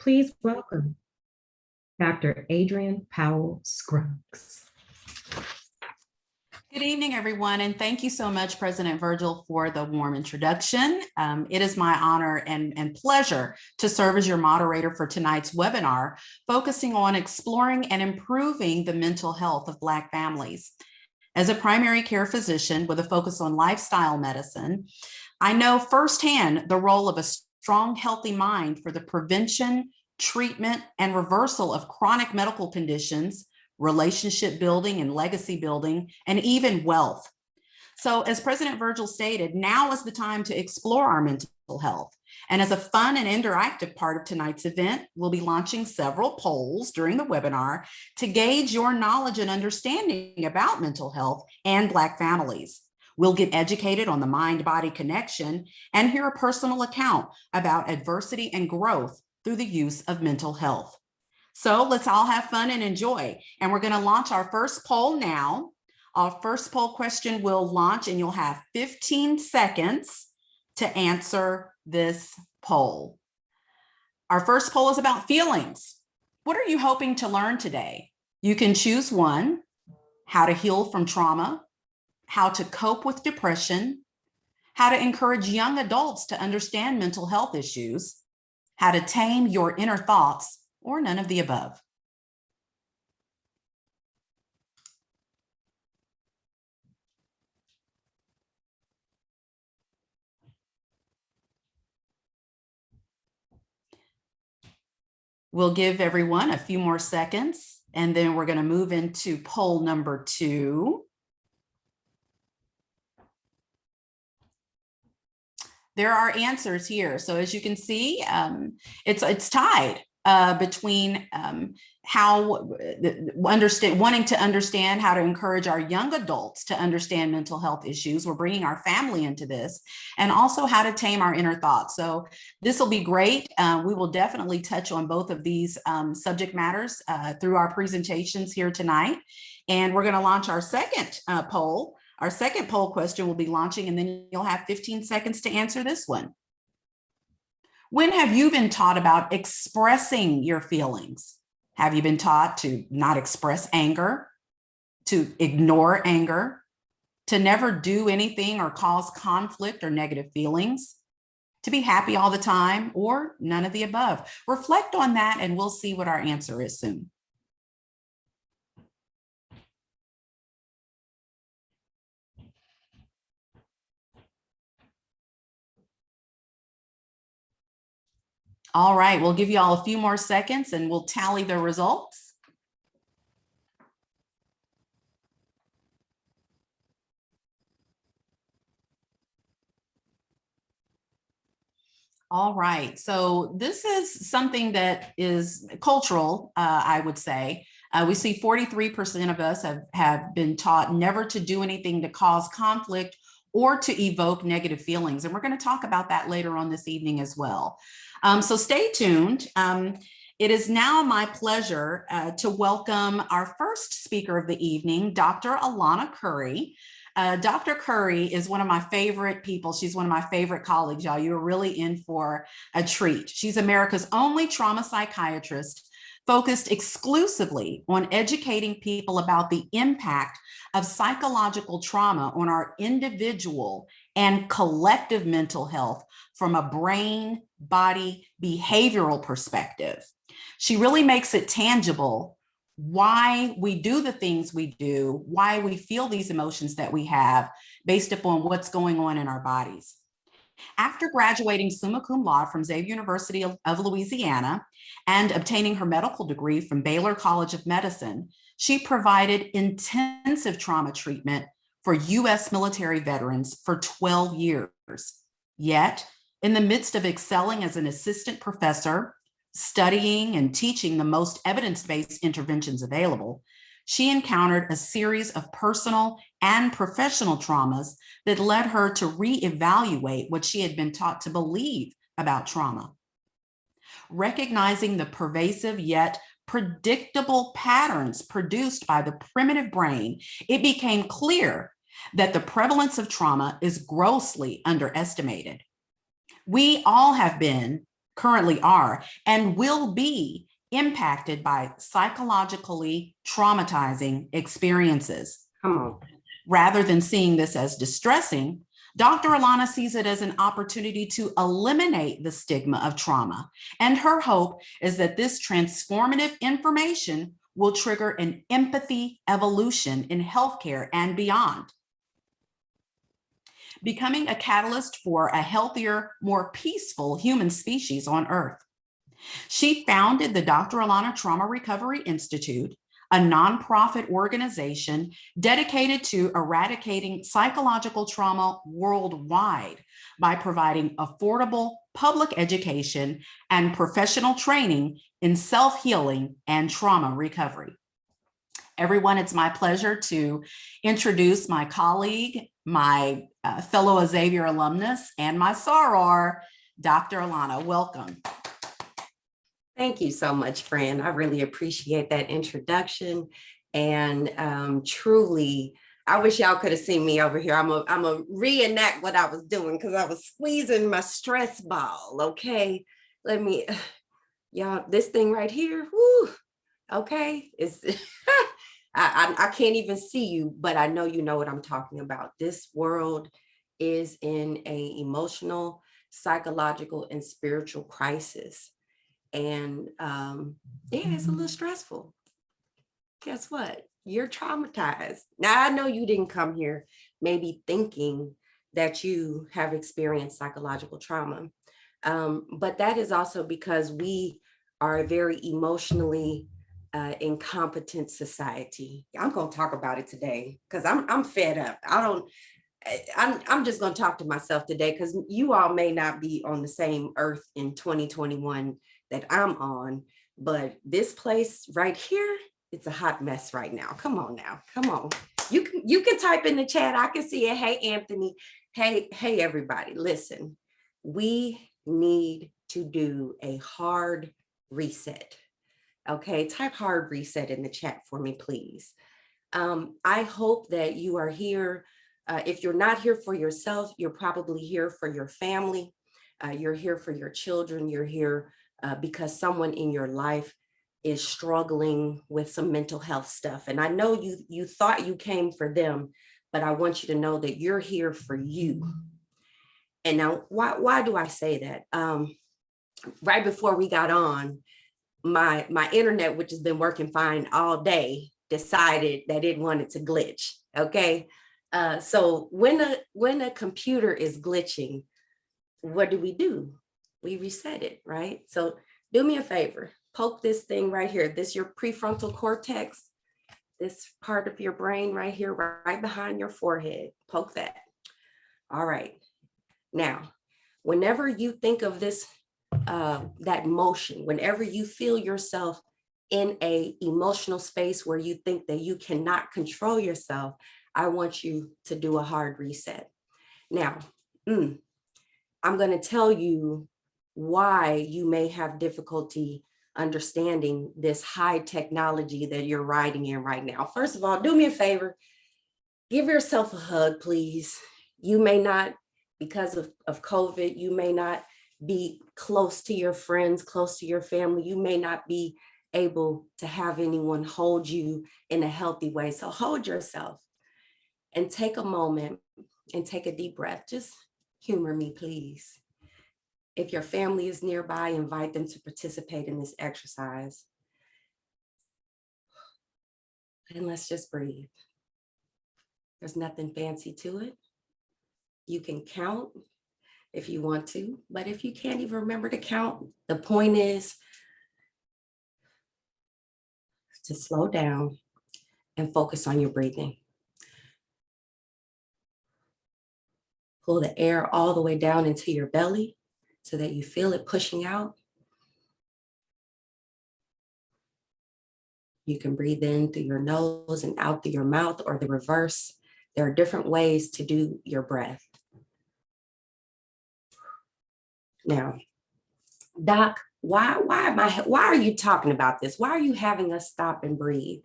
Please welcome Dr. Adrienne Powell Scruggs. Good evening, everyone, and thank you so much, President Virgil, for the warm introduction. It is my honor and pleasure to serve as your moderator for tonight's webinar, focusing on exploring and improving the mental health of Black families. As a primary care physician with a focus on lifestyle medicine, I know firsthand the role of a strong, healthy mind for the prevention, treatment, and reversal of chronic medical conditions, relationship building and legacy building, and even wealth. So as President Virgil stated, now is the time to explore our mental health. And as a fun and interactive part of tonight's event, we'll be launching several polls during the webinar to gauge your knowledge and understanding about mental health and Black families. We'll get educated on the mind-body connection and hear a personal account about adversity and growth through the use of mental health. So let's all have fun and enjoy. And we're going to launch our first poll now. Our first poll question will launch and you'll have 15 seconds to answer this poll. Our first poll is about feelings. What are you hoping to learn today? You can choose one: how to heal from trauma, how to cope with depression, how to encourage young adults to understand mental health issues, how to tame your inner thoughts, or none of the above. We'll give everyone a few more seconds, and then we're going to move into poll number 2. There are answers here. So as you can see, it's tied between wanting to understand how to encourage our young adults to understand mental health issues. We're bringing our family into this, and also how to tame our inner thoughts. So this will be great. We will definitely touch on both of these subject matters through our presentations here tonight. And we're going to launch our second poll. Our second poll question will be launching, and then you'll have 15 seconds to answer this one. When have you been taught about expressing your feelings? Have you been taught to not express anger, to ignore anger, to never do anything or cause conflict or negative feelings, to be happy all the time, or none of the above? Reflect on that and we'll see what our answer is soon. All right, we'll give you all a few more seconds and we'll tally the results. All right, so this is something that is cultural, I would say. We see 43% of us have been taught never to do anything to cause conflict or to evoke negative feelings. And we're going to talk about that later on this evening as well. So stay tuned. It is now my pleasure to welcome our first speaker of the evening, Dr. Alana Curry. Dr. Curry is one of my favorite people. She's one of my favorite colleagues, y'all. You're really in for a treat. She's America's only trauma psychiatrist focused exclusively on educating people about the impact of psychological trauma on our individual and collective mental health from a brain, body, behavioral perspective. She really makes it tangible why we do the things we do, why we feel these emotions that we have based upon what's going on in our bodies. After graduating summa cum laude from Xavier University of Louisiana and obtaining her medical degree from Baylor College of Medicine, she provided intensive trauma treatment for U.S. military veterans for 12 years. Yet, in the midst of excelling as an assistant professor, studying and teaching the most evidence-based interventions available, she encountered a series of personal and professional traumas that led her to reevaluate what she had been taught to believe about trauma. Recognizing the pervasive yet predictable patterns produced by the primitive brain, it became clear that the prevalence of trauma is grossly underestimated. We all have been currently are and will be impacted by psychologically traumatizing experiences. Come on. Rather than seeing this as distressing, Dr. Alana sees it as an opportunity to eliminate the stigma of trauma. And her hope is that this transformative information will trigger an empathy evolution in healthcare and beyond, becoming a catalyst for a healthier, more peaceful human species on Earth. She founded the Dr. Alana Trauma Recovery Institute, a nonprofit organization dedicated to eradicating psychological trauma worldwide by providing affordable public education and professional training in self-healing and trauma recovery. Everyone, it's my pleasure to introduce my colleague, my fellow Xavier alumnus, and my soror, Dr. Alana. Welcome. Thank you so much, Fran. I really appreciate that introduction. And truly, I wish y'all could have seen me over here. I'm a reenact what I was doing because I was squeezing my stress ball. Okay, let me, y'all, this thing right here. Whoo, okay, it's I can't even see you, but I know you know what I'm talking about. This world is in a emotional, psychological, and spiritual crisis. And yeah, it's a little stressful. Guess what? You're traumatized. Now, I know you didn't come here maybe thinking that you have experienced psychological trauma, but that is also because we are a very emotionally incompetent society. I'm going to talk about it today because I'm fed up. I'm just going to talk to myself today because you all may not be on the same earth in 2021 that I'm on, but this place right here, it's a hot mess right now. Come on now, come on. You can type in the chat. I can see it. Hey, Anthony. Hey, everybody. Listen, we need to do a hard reset. Okay, type hard reset in the chat for me, please. I hope that you are here. If you're not here for yourself, you're probably here for your family. You're here for your children. You're here because someone in your life is struggling with some mental health stuff. And I know you thought you came for them, but I want you to know that you're here for you. And now, why do I say that? Right before we got on, my internet, which has been working fine all day, decided that it wanted to glitch. Okay. So when a computer is glitching, what do? We reset it, right? So do me a favor, poke this thing right here. This your prefrontal cortex, this part of your brain right here, right behind your forehead. Poke that. All right. Now, whenever you think of this, that motion, whenever you feel yourself in a emotional space where you think that you cannot control yourself, I want you to do a hard reset. Now, I'm going to tell you why you may have difficulty understanding this high technology that you're riding in right now. First of all, do me a favor, give yourself a hug, please. You may not, because of COVID, you may not be close to your friends, close to your family. You may not be able to have anyone hold you in a healthy way. So hold yourself and take a moment and take a deep breath. Just humor me, please. If your family is nearby, invite them to participate in this exercise. And let's just breathe. There's nothing fancy to it. You can count if you want to, but if you can't even remember to count, the point is to slow down and focus on your breathing. Pull the air all the way down into your belly so that you feel it pushing out. You can breathe in through your nose and out through your mouth, or the reverse. There are different ways to do your breath. Now, Doc, why are you talking about this? Why are you having us stop and breathe?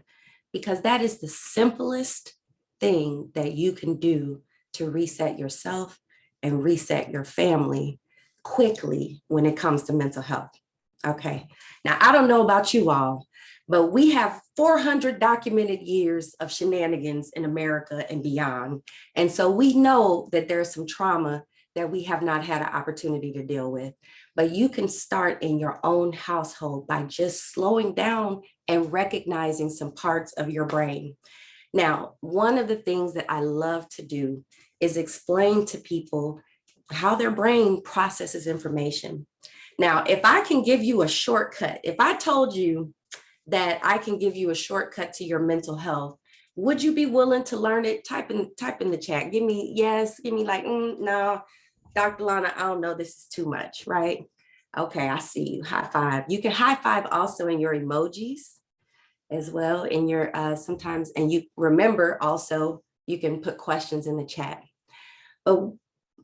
Because that is the simplest thing that you can do to reset yourself and reset your family quickly when it comes to mental health. Okay. Now, I don't know about you all, but we have 400 documented years of shenanigans in America and beyond. And so we know that there's some trauma that we have not had an opportunity to deal with. But you can start in your own household by just slowing down and recognizing some parts of your brain. Now, one of the things that I love to do is explain to people how their brain processes information. Now, if I can give you a shortcut, if I told you that I can give you a shortcut to your mental health, would you be willing to learn it? Type in the chat. Give me yes, give me like, no, Dr. Lana, I don't know, this is too much, right? Okay, I see you, high five. You can high five also in your emojis as well in your sometimes, and you remember also, you can put questions in the chat. But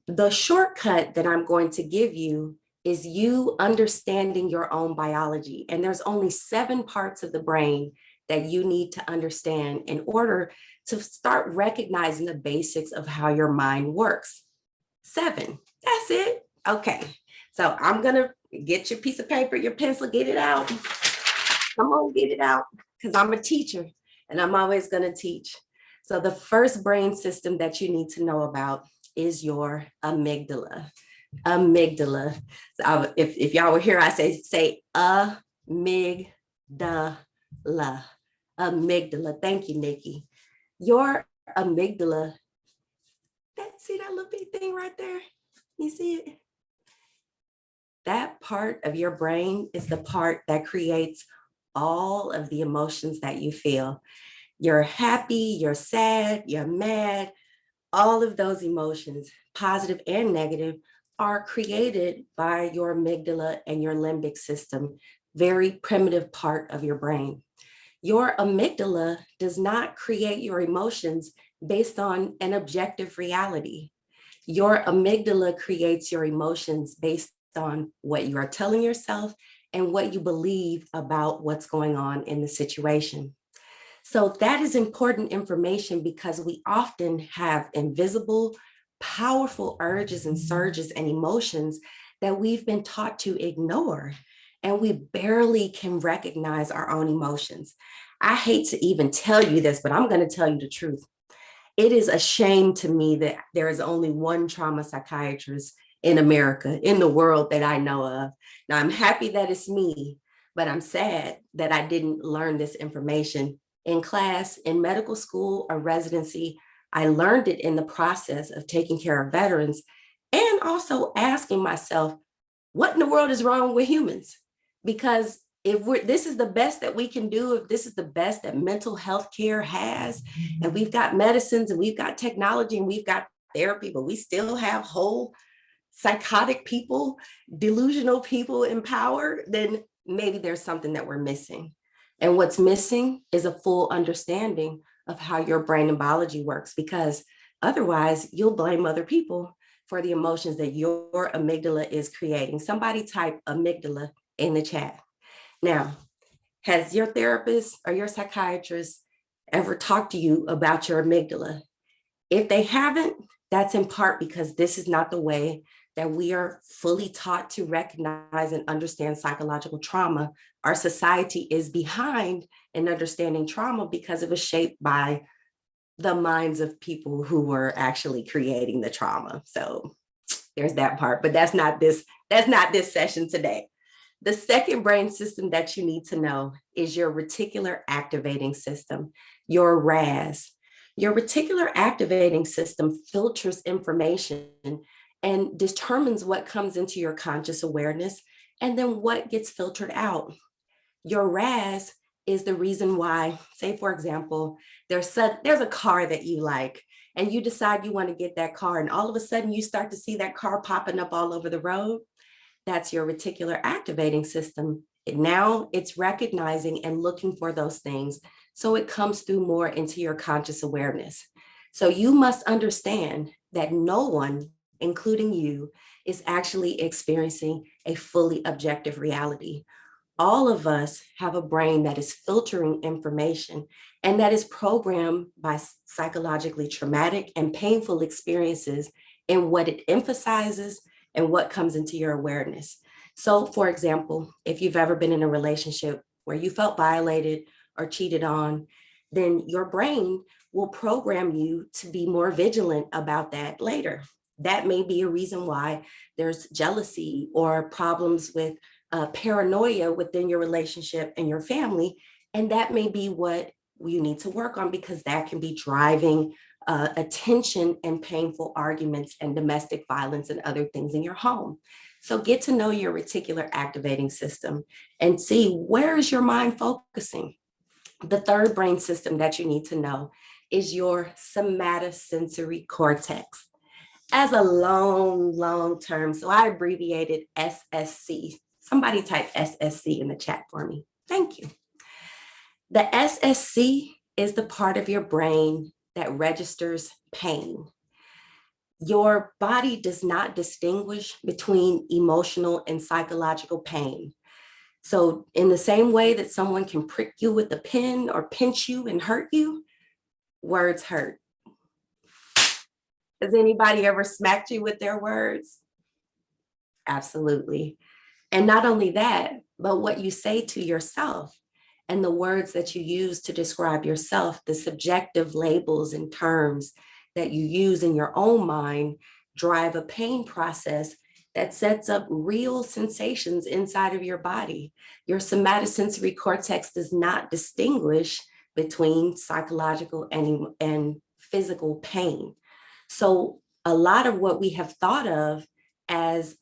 the shortcut that I'm going to give you is you understanding your own biology. And there's only 7 parts of the brain that you need to understand in order to start recognizing the basics of how your mind works. 7, that's it. Okay, so I'm gonna get your piece of paper, your pencil, get it out. Come on, get it out, because I'm a teacher and I'm always gonna teach. So the first brain system that you need to know about is your amygdala. Amygdala. So if y'all were here, I say amygdala. Amygdala. Thank you, Nikki. Your amygdala. See that little bitty thing right there? You see it? That part of your brain is the part that creates all of the emotions that you feel. You're happy, you're sad, you're mad. All of those emotions, positive and negative, are created by your amygdala and your limbic system, very primitive part of your brain. Your amygdala does not create your emotions based on an objective reality. Your amygdala creates your emotions based on what you are telling yourself and what you believe about what's going on in the situation. So that is important information because we often have invisible, powerful urges and surges and emotions that we've been taught to ignore, and we barely can recognize our own emotions. I hate to even tell you this, but I'm going to tell you the truth. It is a shame to me that there is only one trauma psychiatrist in America, in the world that I know of. Now, I'm happy that it's me, but I'm sad that I didn't learn this information in class, in medical school or residency. I learned it in the process of taking care of veterans and also asking myself, what in the world is wrong with humans? Because if this is the best that we can do, if this is the best that mental health care has, and we've got medicines and we've got technology and we've got therapy, but we still have whole psychotic people, delusional people in power, then maybe there's something that we're missing. And what's missing is a full understanding of how your brain and biology works, because otherwise you'll blame other people for the emotions that your amygdala is creating. Somebody type amygdala in the chat. Now, has your therapist or your psychiatrist ever talked to you about your amygdala? If they haven't, that's in part because this is not the way that we are fully taught to recognize and understand psychological trauma. Our society is behind in understanding trauma because it was shaped by the minds of people who were actually creating the trauma. So there's that part, but that's not this session today. The second brain system that you need to know is your reticular activating system, your RAS. Your reticular activating system filters information and determines what comes into your conscious awareness and then what gets filtered out. Your RAS is the reason why, say, for example, there's a car that you like and you decide you want to get that car, and all of a sudden you start to see that car popping up all over the road. That's your reticular activating system. Now it's recognizing and looking for those things, so it comes through more into your conscious awareness. So you must understand that no one, including you, is actually experiencing a fully objective reality. All of us have a brain that is filtering information and that is programmed by psychologically traumatic and painful experiences in what it emphasizes and what comes into your awareness. So, for example, if you've ever been in a relationship where you felt violated or cheated on, then your brain will program you to be more vigilant about that later. That may be a reason why there's jealousy or problems with paranoia within your relationship and your family. And that may be what you need to work on, because that can be driving attention and painful arguments and domestic violence and other things in your home. So get to know your reticular activating system and see, where is your mind focusing? The third brain system that you need to know is your somatosensory cortex. As a long term, so I abbreviated SSC. Somebody type SSC in the chat for me. Thank you. The SSC is the part of your brain that registers pain. Your body does not distinguish between emotional and psychological pain. So in the same way that someone can prick you with a pin or pinch you and hurt you, words hurt. Has anybody ever smacked you with their words? Absolutely. And not only that, but what you say to yourself and the words that you use to describe yourself, the subjective labels and terms that you use in your own mind drive a pain process that sets up real sensations inside of your body. Your somatosensory cortex does not distinguish between psychological and physical pain. So a lot of what we have thought of as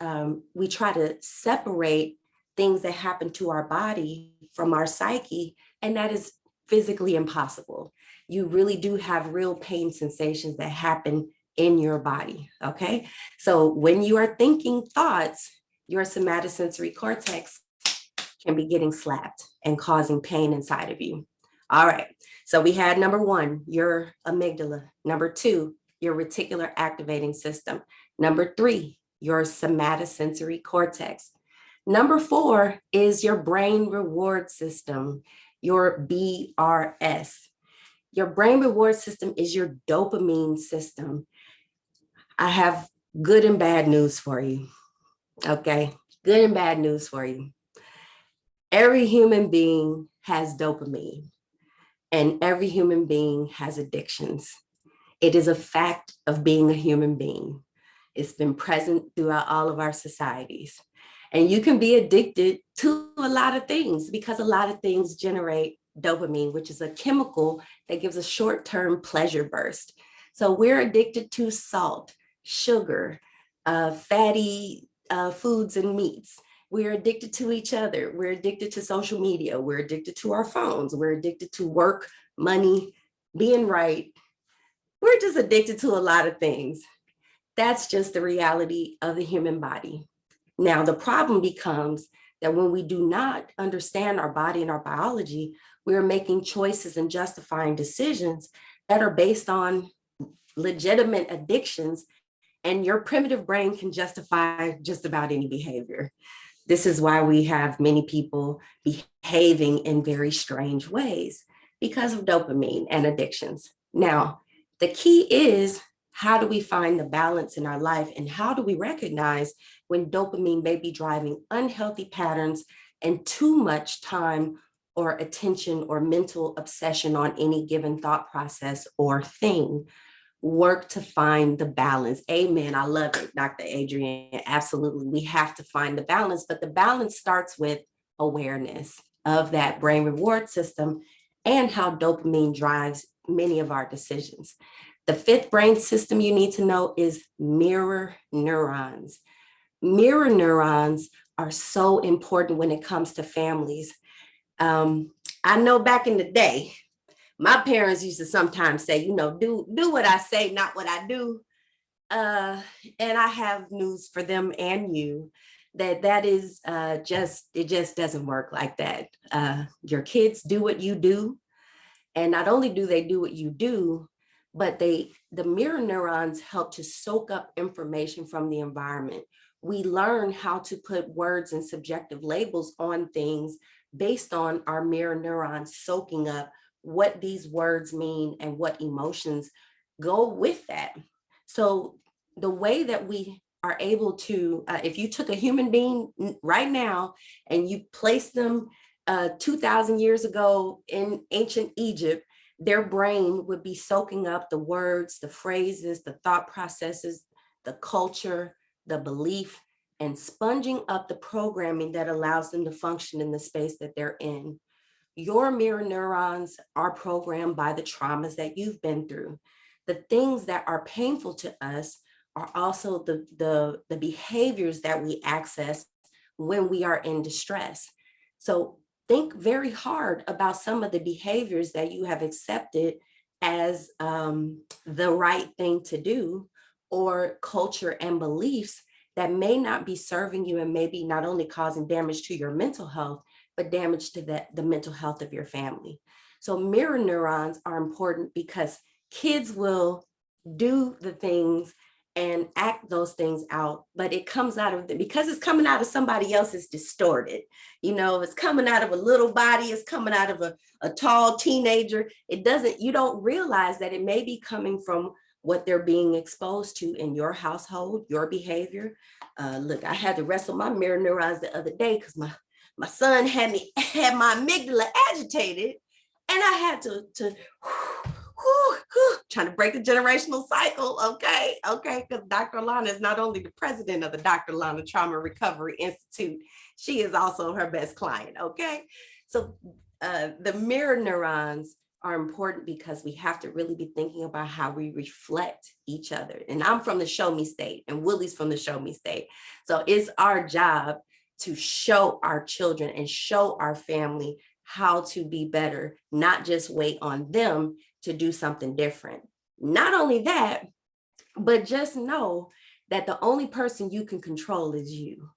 we try to separate things that happen to our body from our psyche, and that is physically impossible. You really do have real pain sensations that happen in your body, okay? So when you are thinking thoughts, your somatosensory cortex can be getting slapped and causing pain inside of you. All right, so we had number one, your amygdala. Number two, your reticular activating system. Number three, your somatosensory cortex. Number four is your brain reward system, your BRS. Your brain reward system is your dopamine system. I have good and bad news for you. Okay, good and bad news for you. Every human being has dopamine, and every human being has addictions. It is a fact of being a human being. It's been present throughout all of our societies. And you can be addicted to a lot of things because a lot of things generate dopamine, which is a chemical that gives a short-term pleasure burst. So we're addicted to salt, sugar, fatty foods and meats. We're addicted to each other. We're addicted to social media. We're addicted to our phones. We're addicted to work, money, being right. We're just addicted to a lot of things. That's just the reality of the human body. Now, the problem becomes that when we do not understand our body and our biology, we're making choices and justifying decisions that are based on legitimate addictions, and your primitive brain can justify just about any behavior. This is why we have many people behaving in very strange ways because of dopamine and addictions. Now, the key is, how do we find the balance in our life, and how do we recognize when dopamine may be driving unhealthy patterns and too much time or attention or mental obsession on any given thought process or thing? Work to find the balance. Amen. I love it, Dr. Adrienne. Absolutely. We have to find the balance, but the balance starts with awareness of that brain reward system and how dopamine drives many of our decisions. The fifth brain system you need to know is mirror neurons. Mirror neurons are so important when it comes to families. I know back in the day, my parents used to sometimes say, do what I say, not what I do. And I have news for them and you, that is it just doesn't work like that. Your kids do what you do. And not only do they do what you do, but the mirror neurons help to soak up information from the environment. We learn how to put words and subjective labels on things based on our mirror neurons soaking up what these words mean and what emotions go with that. So the way that we are able to, if you took a human being right now and you placed them 2,000 years ago in ancient Egypt, their brain would be soaking up the words, the phrases, the thought processes, the culture, the belief, and sponging up the programming that allows them to function in the space that they're in. Your mirror neurons are programmed by the traumas that you've been through. The things that are painful to us are also the behaviors that we access when we are in distress. So think very hard about some of the behaviors that you have accepted as the right thing to do, or culture and beliefs that may not be serving you and maybe not only causing damage to your mental health, but damage to the mental health of your family. So mirror neurons are important because kids will do the things and act those things out, but it comes out of because it's coming out of somebody else, it's distorted. You know, it's coming out of a little body, it's coming out of a tall teenager. You don't realize that it may be coming from what they're being exposed to in your household, your behavior. Look, I had to wrestle my mirror neurons the other day because my son had my amygdala agitated, and I had to trying to break the generational cycle. Okay, because Dr. Alana is not only the president of the Dr. Alana Trauma Recovery Institute, she is also her best client. Okay, so the mirror neurons are important because we have to really be thinking about how we reflect each other. And I'm from the show me state, and Willie's from the show me state. So it's our job to show our children and show our family how to be better, not just wait on them to do something different. Not only that, but just know that the only person you can control is you.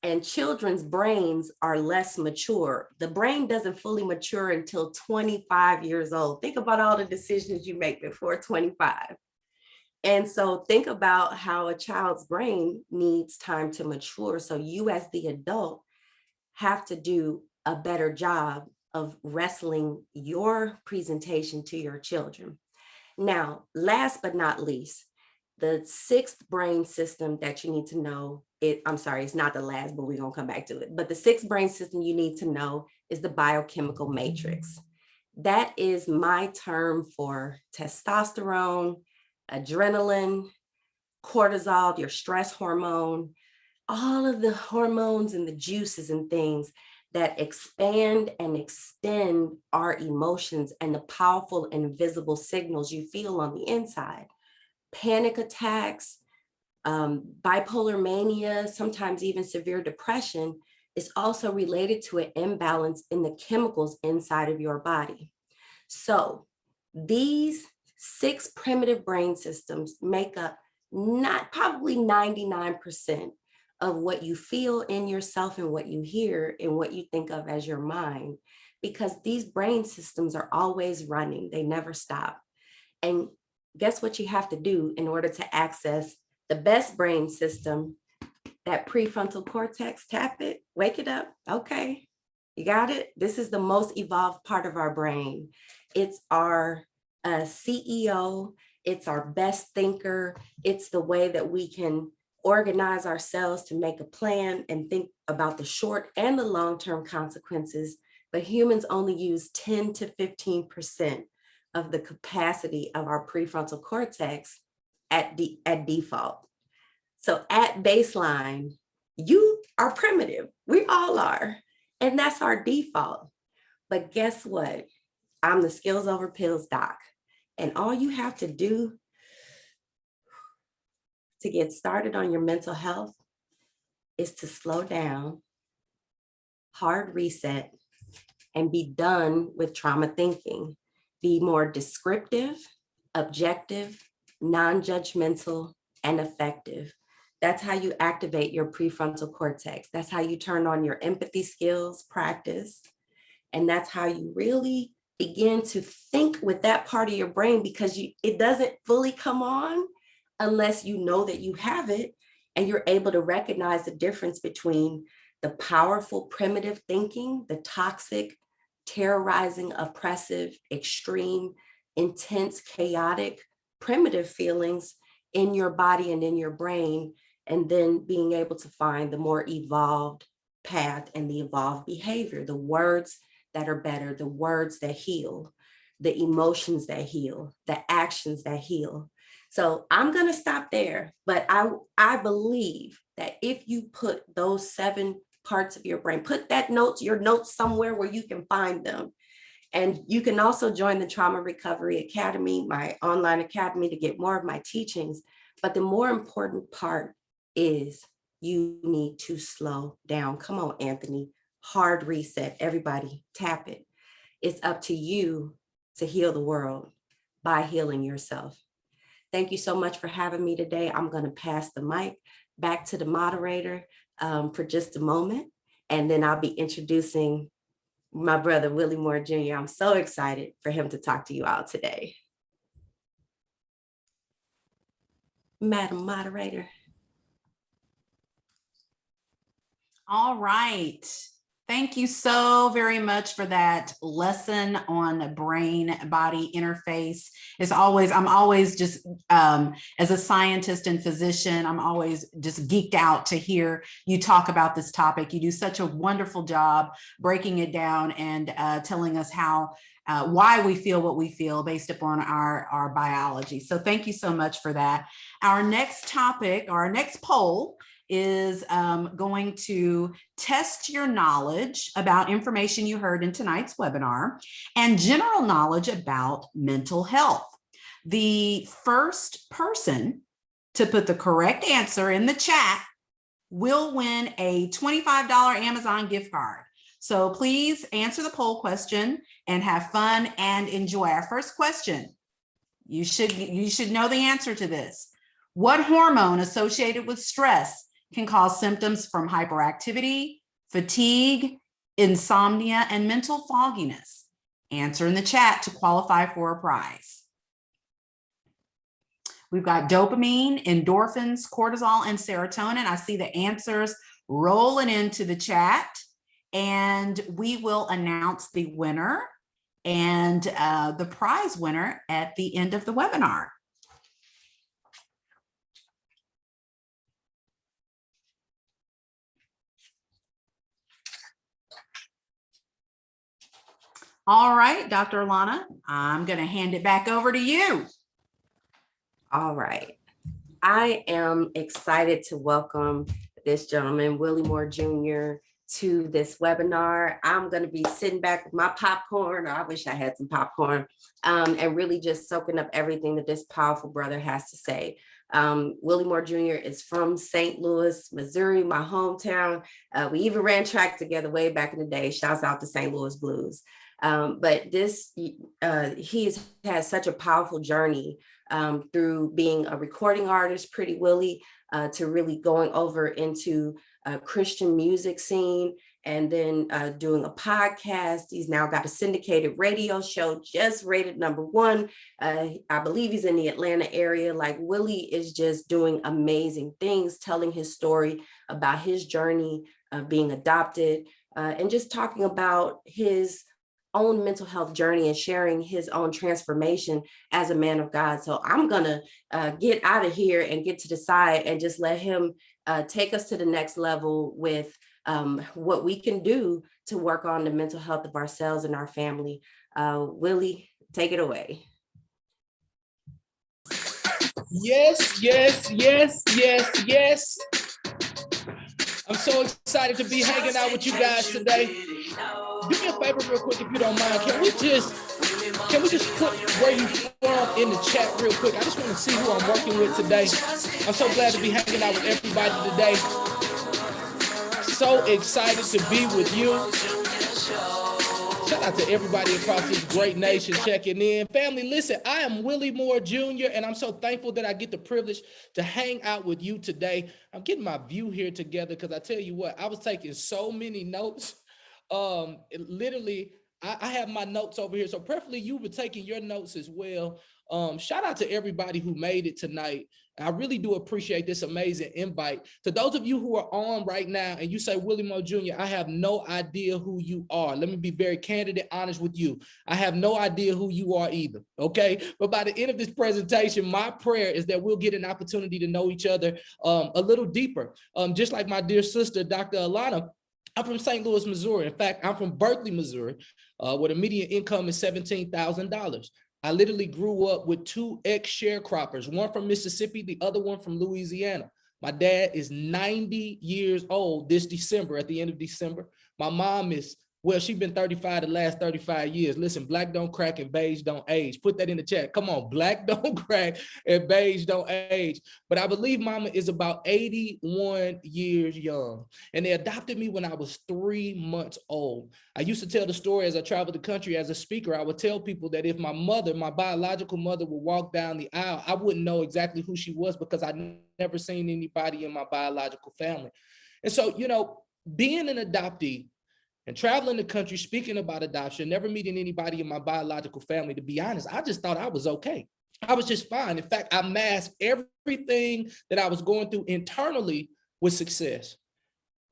And children's brains are less mature. The brain doesn't fully mature until 25 years old. Think about all the decisions you make before 25. And so think about how a child's brain needs time to mature. So you as the adult have to do a better job of wrestling your presentation to your children. Now, last but not least, the sixth brain system that you need to know, it's not the last, but we're gonna come back to it. But the sixth brain system you need to know is the biochemical matrix. That is my term for testosterone, adrenaline, cortisol, your stress hormone, all of the hormones and the juices and things that expand and extend our emotions and the powerful invisible signals you feel on the inside. Panic attacks, bipolar mania, sometimes even severe depression is also related to an imbalance in the chemicals inside of your body. So these 6 primitive brain systems make up probably 99% of what you feel in yourself and what you hear and what you think of as your mind, because these brain systems are always running, they never stop. And guess what you have to do in order to access the best brain system, that prefrontal cortex? Tap it, wake it up. Okay, you got it? This is the most evolved part of our brain. It's our CEO, it's our best thinker, it's the way that we can organize ourselves to make a plan and think about the short and the long-term consequences. But humans only use 10 to 15% of the capacity of our prefrontal cortex at default. So at baseline, you are primitive. We all are. And that's our default. But guess what? I'm the Skills Over Pills doc. And all you have to do to get started on your mental health is to slow down, hard reset, and be done with trauma thinking. Be more descriptive, objective, non-judgmental, and effective. That's how you activate your prefrontal cortex. That's how you turn on your empathy skills practice. And that's how you really begin to think with that part of your brain, because it doesn't fully come on unless you know that you have it and you're able to recognize the difference between the powerful primitive thinking, the toxic, terrorizing, oppressive, extreme, intense, chaotic, primitive feelings in your body and in your brain, and then being able to find the more evolved path and the evolved behavior, the words that are better, the words that heal, the emotions that heal, the actions that heal. So I'm going to stop there, but I believe that if you put those 7 parts of your brain, put your notes somewhere where you can find them. And you can also join the Trauma Recovery Academy, my online academy, to get more of my teachings. But the more important part is you need to slow down. Come on, Anthony. Hard reset. Everybody, tap it. It's up to you to heal the world by healing yourself. Thank you so much for having me today. I'm going to pass the mic back to the moderator for just a moment, and then I'll be introducing my brother, Willie Moore Jr. I'm so excited for him to talk to you all today. Madam Moderator. All right. Thank you so very much for that lesson on brain-body interface. I'm always just, as a scientist and physician, I'm always just geeked out to hear you talk about this topic. You do such a wonderful job breaking it down and telling us how, why we feel what we feel based upon our biology. So thank you so much for that. Our next topic, or our next poll, is going to test your knowledge about information you heard in tonight's webinar and general knowledge about mental health. The first person to put the correct answer in the chat will win a $25 Amazon gift card. So please answer the poll question and have fun and enjoy. Our first question, you should know the answer to this. What hormone associated with stress can cause symptoms from hyperactivity, fatigue, insomnia, and mental fogginess? Answer in the chat to qualify for a prize. We've got dopamine, endorphins, cortisol, and serotonin. I see the answers rolling into the chat, and we will announce the winner and the prize winner at the end of the webinar. All right, Dr. Alana, I'm going to hand it back over to you. All right. I am excited to welcome this gentleman, Willie Moore Jr., to this webinar. I'm going to be sitting back with my popcorn. I wish I had some popcorn, and really just soaking up everything that this powerful brother has to say. Willie Moore Jr. is from St. Louis, Missouri, my hometown. We even ran track together way back in the day. Shouts out to St. Louis Blues. But he's had such a powerful journey through being a recording artist, Pretty Willie, to really going over into a Christian music scene, and then doing a podcast. He's now got a syndicated radio show, just rated #1. I believe he's in the Atlanta area. Like, Willie is just doing amazing things, telling his story about his journey of being adopted, and just talking about his own mental health journey and sharing his own transformation as a man of God. So I'm gonna get out of here and get to the side and just let him take us to the next level with what we can do to work on the mental health of ourselves and our family. Willie, take it away. Yes, yes, yes, yes, yes. I'm so excited to be hanging out with you guys today. Do me a favor real quick, if you don't mind. Can we just put where you from in the chat real quick? I just want to see who I'm working with today. I'm so glad to be hanging out with everybody today. So excited to be with you. Shout out to everybody across this great nation checking in. Family, listen, I am Willie Moore Jr., and I'm so thankful that I get the privilege to hang out with you today. I'm getting my view here together because I tell you what, I was taking so many notes. Literally, I have my notes over here. So preferably you were taking your notes as well. Shout out to everybody who made it tonight. I really do appreciate this amazing invite. To those of you who are on right now and you say, Willie Moore Jr., I have no idea who you are. Let me be very candid and honest with you. I have no idea who you are either, okay? But by the end of this presentation, my prayer is that we'll get an opportunity to know each other a little deeper. Just like my dear sister, Dr. Alana, I'm from St. Louis, Missouri. In fact, I'm from Berkeley, Missouri, where the median income is $17,000. I literally grew up with two ex-sharecroppers, one from Mississippi, the other one from Louisiana. My dad is 90 years old this December, at the end of December. My mom is, well, she's been 35 the last 35 years. Listen, black don't crack and beige don't age. Put that in the chat. Come on, black don't crack and beige don't age. But I believe mama is about 81 years young. And they adopted me when I was 3 months old. I used to tell the story as I traveled the country as a speaker. I would tell people that if my mother, my biological mother, would walk down the aisle, I wouldn't know exactly who she was because I'd never seen anybody in my biological family. And so, you know, being an adoptee and traveling the country, speaking about adoption, never meeting anybody in my biological family, to be honest, I just thought I was okay. I was just fine. In fact, I masked everything that I was going through internally with success.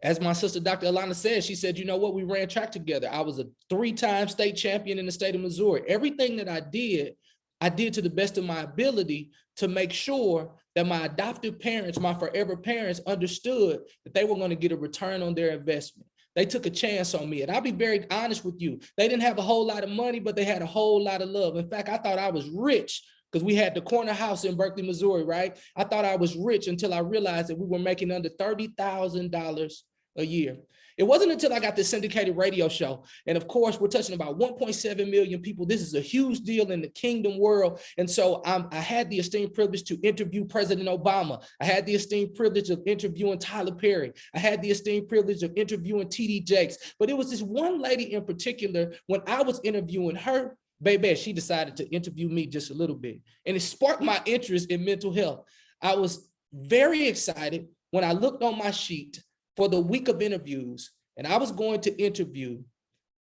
As my sister, Dr. Alana said, she said, you know what, we ran track together. I was a 3-time state champion in the state of Missouri. Everything that I did to the best of my ability to make sure that my adoptive parents, my forever parents, understood that they were going to get a return on their investment. They took a chance on me. And I'll be very honest with you. They didn't have a whole lot of money, but they had a whole lot of love. In fact, I thought I was rich because we had the corner house in Berkeley, Missouri, right? I thought I was rich until I realized that we were making under $30,000 a year. It wasn't until I got this syndicated radio show. And of course, we're touching about 1.7 million people. This is a huge deal in the kingdom world. And so I had the esteemed privilege to interview President Obama. I had the esteemed privilege of interviewing Tyler Perry. I had the esteemed privilege of interviewing TD Jakes. But it was this one lady in particular, when I was interviewing her, baby, she decided to interview me just a little bit. And it sparked my interest in mental health. I was very excited when I looked on my sheet for the week of interviews, and I was going to interview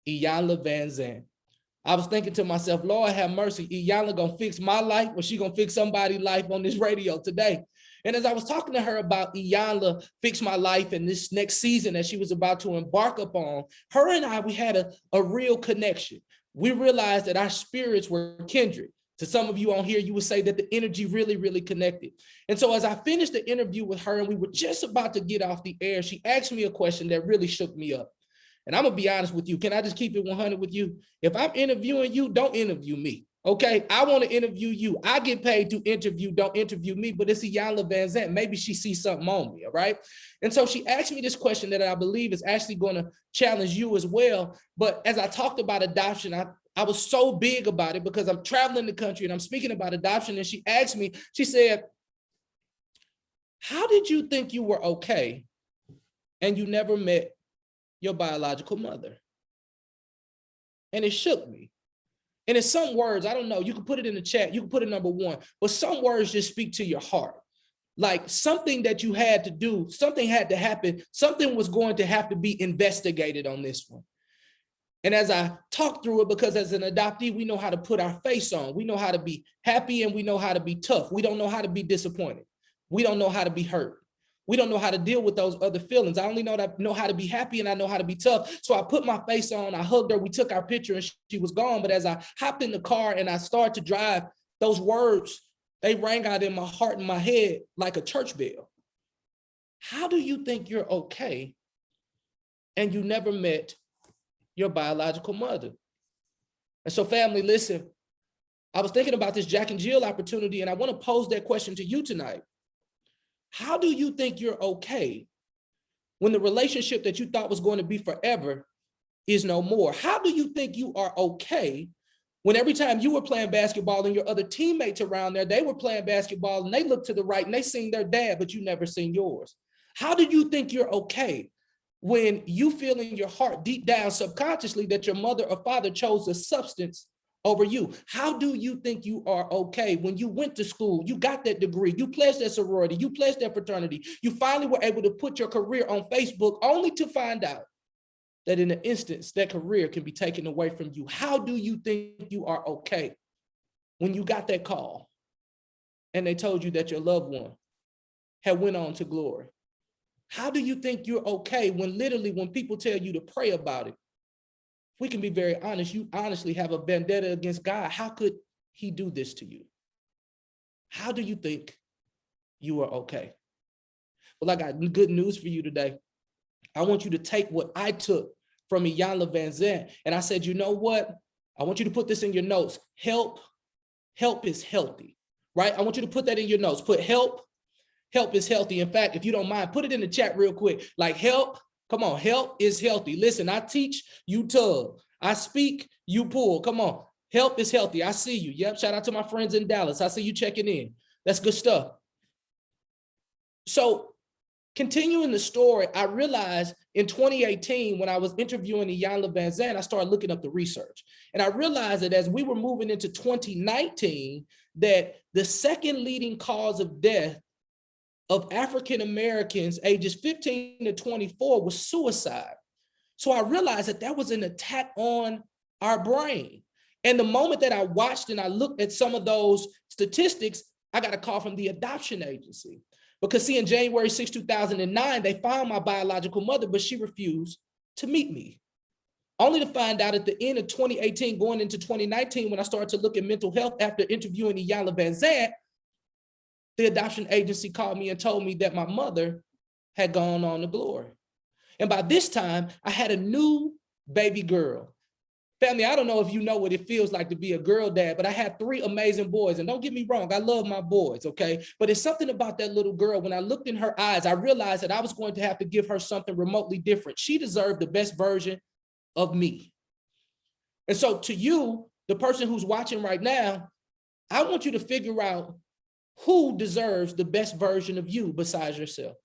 Iyanla Vanzant. I was thinking to myself, Lord have mercy, Iyanla gonna fix my life or she gonna fix somebody's life on this radio today? And as I was talking to her about Iyanla Fix My Life and this next season that she was about to embark upon, her and I, we had a real connection. We realized that our spirits were kindred. To some of you on here, you would say that the energy really, really connected. And so as I finished the interview with her and we were just about to get off the air, she asked me a question that really shook me up. And I'm gonna be honest with you. Can I just keep it 100 with you? If I'm interviewing you, don't interview me, okay? I wanna interview you. I get paid to interview, don't interview me, but it's Iyanla Vanzant. Maybe she sees something on me, all right? And so she asked me this question that I believe is actually gonna challenge you as well. But as I talked about adoption, I was so big about it because I'm traveling the country and I'm speaking about adoption. And she asked me, she said, how did you think you were okay and you never met your biological mother? And it shook me. And in some words, I don't know, you can put it in the chat, you can put it number 1, but some words just speak to your heart. Like something that you had to do, something had to happen, something was going to have to be investigated on this one. And as I talk through it, because as an adoptee, we know how to put our face on. We know how to be happy and we know how to be tough. We don't know how to be disappointed. We don't know how to be hurt. We don't know how to deal with those other feelings. I only know how to be happy and I know how to be tough. So I put my face on, I hugged her, we took our picture and she was gone. But as I hopped in the car and I started to drive, those words, they rang out in my heart and my head like a church bell. How do you think you're okay and you never met your biological mother? And so family, listen, I was thinking about this Jack and Jill opportunity and I want to pose that question to you tonight. How do you think you're okay when the relationship that you thought was going to be forever is no more? How do you think you are okay when every time you were playing basketball and your other teammates around there, they were playing basketball and they looked to the right and they seen their dad, but you never seen yours? How do you think you're okay when you feel in your heart deep down subconsciously that your mother or father chose a substance over you? How do you think you are okay when you went to school, you got that degree, you pledged that sorority, you pledged that fraternity, you finally were able to put your career on Facebook only to find out that in an instance, that career can be taken away from you. How do you think you are okay when you got that call and they told you that your loved one had went on to glory? How do you think you're okay when literally when people tell you to pray about it? If we can be very honest, you honestly have a vendetta against God. How could he do this to you? How do you think you are okay? Well, I got good news for you today. I want you to take what I took from Iyanla Vanzant, and I said, you know what? I want you to put this in your notes. Help is healthy, right? I want you to put that in your notes. Put help is healthy. In fact, if you don't mind, put it in the chat real quick. Like help, come on, help is healthy. Listen, I teach, you tug. I speak, you pull. Come on, help is healthy. I see you. Yep, shout out to my friends in Dallas. I see you checking in. That's good stuff. So continuing the story, I realized in 2018, when I was interviewing Iyanla Vanzant, I started looking up the research. And I realized that as we were moving into 2019, that the second leading cause of death of African Americans ages 15 to 24 was suicide. So I realized that that was an attack on our brain. And the moment that I watched and I looked at some of those statistics, I got a call from the adoption agency. Because see, in January 6, 2009, they found my biological mother, but she refused to meet me. Only to find out at the end of 2018, going into 2019, when I started to look at mental health after interviewing Iyanla Vanzant, the adoption agency called me and told me that my mother had gone on to glory. And by this time, I had a new baby girl. Family, I don't know if you know what it feels like to be a girl dad, but I had 3 amazing boys. And don't get me wrong, I love my boys, okay? But it's something about that little girl. When I looked in her eyes, I realized that I was going to have to give her something remotely different. She deserved the best version of me. And so to you, the person who's watching right now, I want you to figure out who deserves the best version of you besides yourself.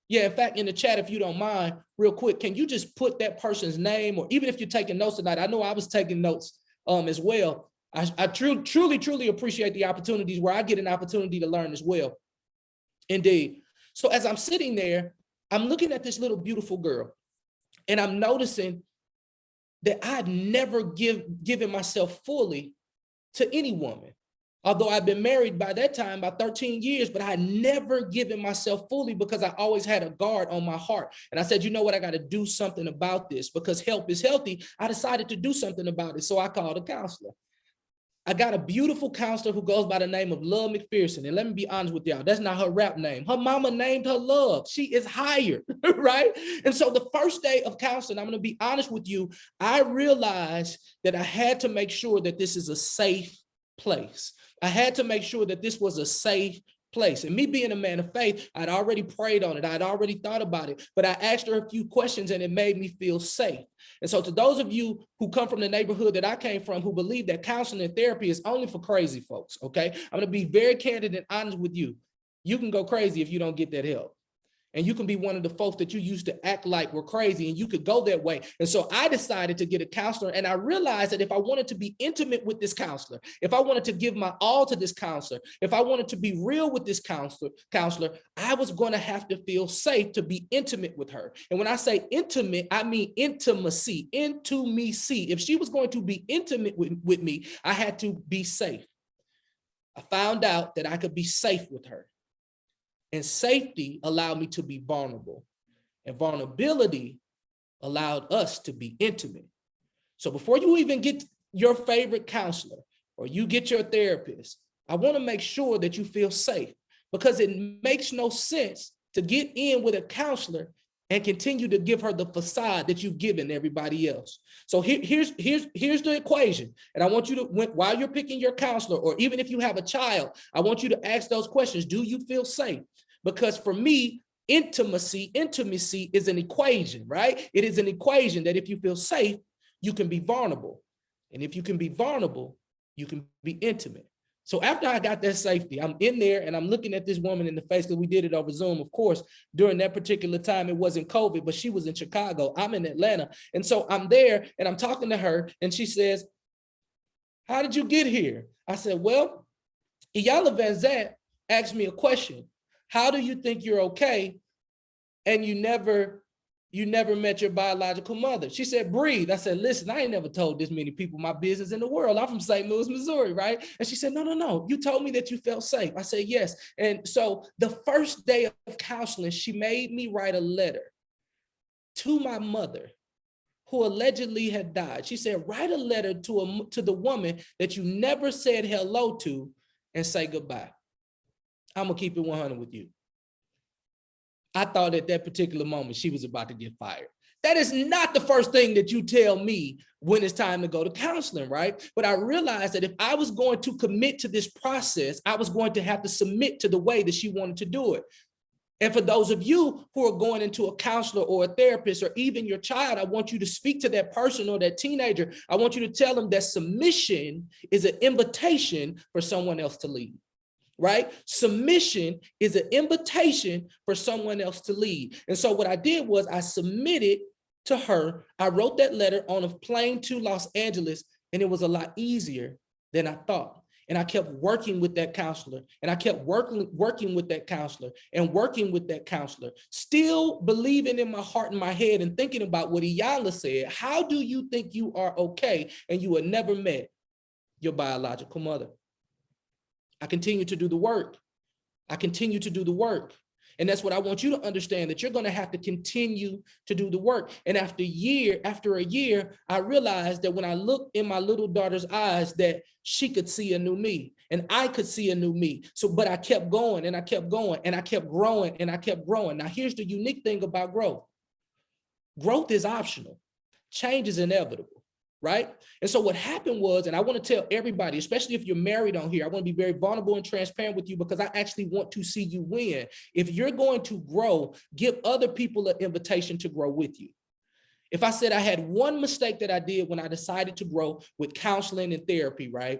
Yeah, in fact, in the chat, if you don't mind, real quick, can you just put that person's name, or even if you're taking notes tonight, I know I was taking notes as well. I truly appreciate the opportunities where I get an opportunity to learn as well. Indeed. So as I'm sitting there, I'm looking at this little beautiful girl, and I'm noticing that I'd never given myself fully to any woman. Although I've been married by that time, about 13 years, but I had never given myself fully because I always had a guard on my heart. And I said, you know what, I got to do something about this because help is healthy. I decided to do something about it. So I called a counselor. I got a beautiful counselor who goes by the name of Love McPherson. And let me be honest with y'all, that's not her rap name. Her mama named her Love. She is hired, right? And so the first day of counseling, I'm going to be honest with you, I realized that I had to make sure that this is a safe place. I had to make sure that this was a safe place. And me being a man of faith, I'd already prayed on it. I'd already thought about it, but I asked her a few questions and it made me feel safe. And so to those of you who come from the neighborhood that I came from, who believe that counseling and therapy is only for crazy folks, okay? I'm gonna be very candid and honest with you. You can go crazy if you don't get that help. And you can be one of the folks that you used to act like were crazy and you could go that way. And so I decided to get a counselor, and I realized that if I wanted to be intimate with this counselor, if I wanted to give my all to this counselor, if I wanted to be real with this counselor, I was going to have to feel safe to be intimate with her. And when I say intimate, I mean intimacy, intimacy. If she was going to be intimate with me, I had to be safe. I found out that I could be safe with her. And safety allowed me to be vulnerable. And vulnerability allowed us to be intimate. So before you even get your favorite counselor or you get your therapist, I want to make sure that you feel safe, because it makes no sense to get in with a counselor and continue to give her the facade that you've given everybody else. So here's the equation. And I want you to, while you're picking your counselor, or even if you have a child, I want you to ask those questions. Do you feel safe? Because for me, intimacy is an equation, right? It is an equation that if you feel safe, you can be vulnerable. And if you can be vulnerable, you can be intimate. So after I got that safety, I'm in there and I'm looking at this woman in the face, because we did it over Zoom, of course. During that particular time, it wasn't COVID, but she was in Chicago. I'm in Atlanta. And so I'm there and I'm talking to her and she says, how did you get here? I said, well, Iyanla Vanzant asked me a question. How do you think you're okay? And you never you never met your biological mother? She said, breathe. I said, listen, I ain't never told this many people my business in the world. I'm from St. Louis, Missouri, right? And she said, no. You told me that you felt safe. I said, yes. And so the first day of counseling, she made me write a letter to my mother who allegedly had died. She said, write a letter to the woman that you never said hello to and say goodbye. I'm gonna keep it 100 with you. I thought at that particular moment she was about to get fired. That is not the first thing that you tell me when it's time to go to counseling, right? But I realized that if I was going to commit to this process, I was going to have to submit to the way that she wanted to do it. And for those of you who are going into a counselor or a therapist or even your child, I want you to speak to that person or that teenager. I want you to tell them that submission is an invitation for someone else to lead. Right? Submission is an invitation for someone else to lead. And so what I did was I submitted to her. I wrote that letter on a plane to Los Angeles, and it was a lot easier than I thought. And I kept working with that counselor, and I kept working with that counselor and working with that counselor, still believing in my heart and my head and thinking about what Iyanla said. How do you think you are okay and you had never met your biological mother? I continue to do the work. I continue to do the work. And that's what I want you to understand, that you're going to have to continue to do the work. And after a year, I realized that when I looked in my little daughter's eyes, that she could see a new me and I could see a new me. So, but I kept going and I kept going and I kept growing and I kept growing. Now, here's the unique thing about growth. Growth is optional. Change is inevitable. Right? And so what happened was, and I want to tell everybody, especially if you're married on here, I want to be very vulnerable and transparent with you because I actually want to see you win. If you're going to grow, give other people an invitation to grow with you. If I said I had one mistake that I did when I decided to grow with counseling and therapy, right?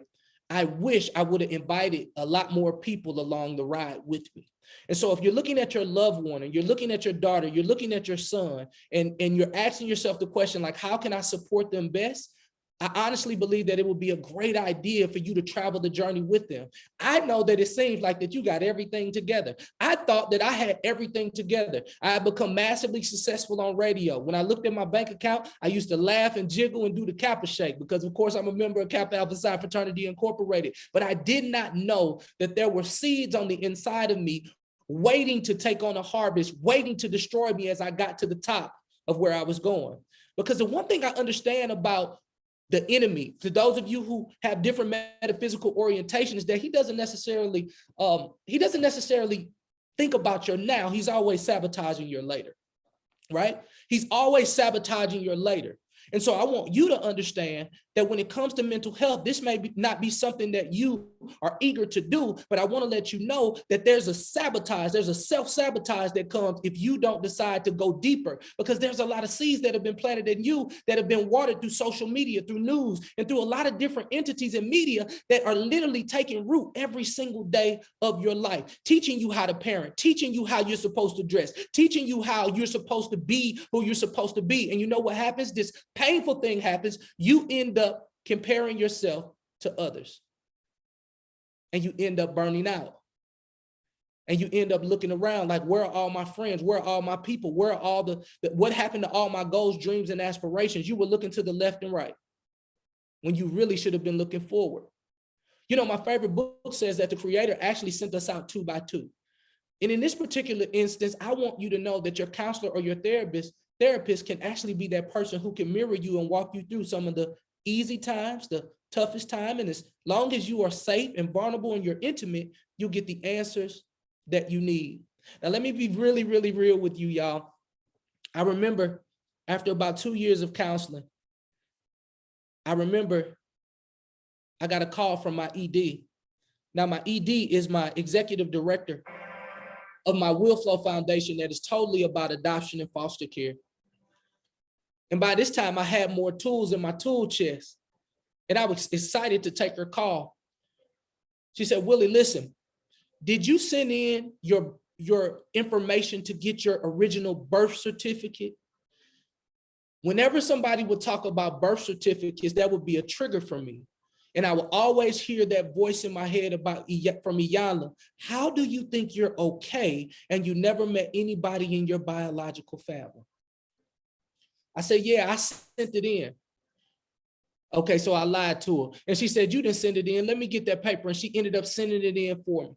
I wish I would have invited a lot more people along the ride with me. And so if you're looking at your loved one and you're looking at your daughter, you're looking at your son, and you're asking yourself the question, like, how can I support them best? I honestly believe that it would be a great idea for you to travel the journey with them. I know that it seems like that you got everything together. I thought that I had everything together. I had become massively successful on radio. When I looked at my bank account, I used to laugh and jiggle and do the Kappa shake because, of course, I'm a member of Kappa Alpha Psi Fraternity Incorporated. But I did not know that there were seeds on the inside of me waiting to take on a harvest, waiting to destroy me as I got to the top of where I was going. Because the one thing I understand about the enemy, to those of you who have different metaphysical orientations, that he doesn't necessarily think about your now. He's always sabotaging your later, right? He's always sabotaging your later. And so I want you to understand that when it comes to mental health, this may not be something that you are eager to do, but I want to let you know that there's a self-sabotage that comes if you don't decide to go deeper, because there's a lot of seeds that have been planted in you that have been watered through social media, through news, and through a lot of different entities in media that are literally taking root every single day of your life, teaching you how to parent, teaching you how you're supposed to dress, teaching you how you're supposed to be who you're supposed to be. And you know what happens? This painful thing happens. You end up comparing yourself to others, and you end up burning out, and you end up looking around like, where are all my friends? Where are all my people? Where are all what happened to all my goals, dreams, and aspirations? You were looking to the left and right when you really should have been looking forward. You know, my favorite book says that the Creator actually sent us out 2 by 2. And in this particular instance, I want you to know that your counselor or your therapist can actually be that person who can mirror you and walk you through some of the easy times, the toughest time. And as long as you are safe and vulnerable and you're intimate, you'll get the answers that you need. Now, let me be really, really real with you, y'all. I remember after about 2 years of counseling, I got a call from my ED. Now, my ED is my executive director of my Will Flow Foundation that is totally about adoption and foster care. And by this time, I had more tools in my tool chest, and I was excited to take her call. She said, Willie, listen, did you send in your information to get your original birth certificate? Whenever somebody would talk about birth certificates, that would be a trigger for me. And I will always hear that voice in my head from Iyanla. How do you think you're okay and you never met anybody in your biological family? I said, yeah, I sent it in. Okay, so I lied to her. And she said, you didn't send it in. Let me get that paper. And she ended up sending it in for me.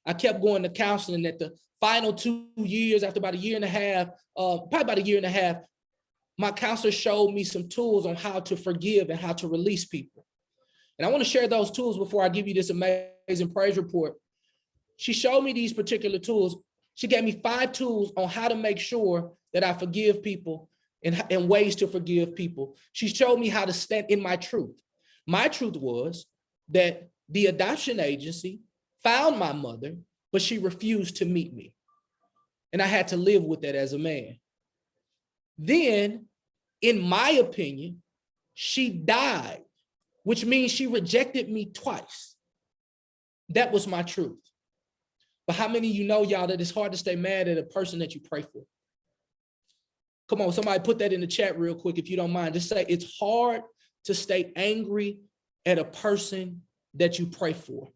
I kept going to counseling. At the final 2 years, after about a year and a half, probably about a year and a half, my counselor showed me some tools on how to forgive and how to release people. And I want to share those tools before I give you this amazing praise report. She showed me these particular tools. She gave me 5 tools on how to make sure that I forgive people and ways to forgive people. She showed me how to stand in my truth. My truth was that the adoption agency found my mother, but she refused to meet me. And I had to live with that as a man. Then, in my opinion, she died, which means she rejected me twice. That was my truth. But how many of you know, y'all, that it's hard to stay mad at a person that you pray for? Come on, somebody put that in the chat real quick, if you don't mind. Just say, it's hard to stay angry at a person that you pray for.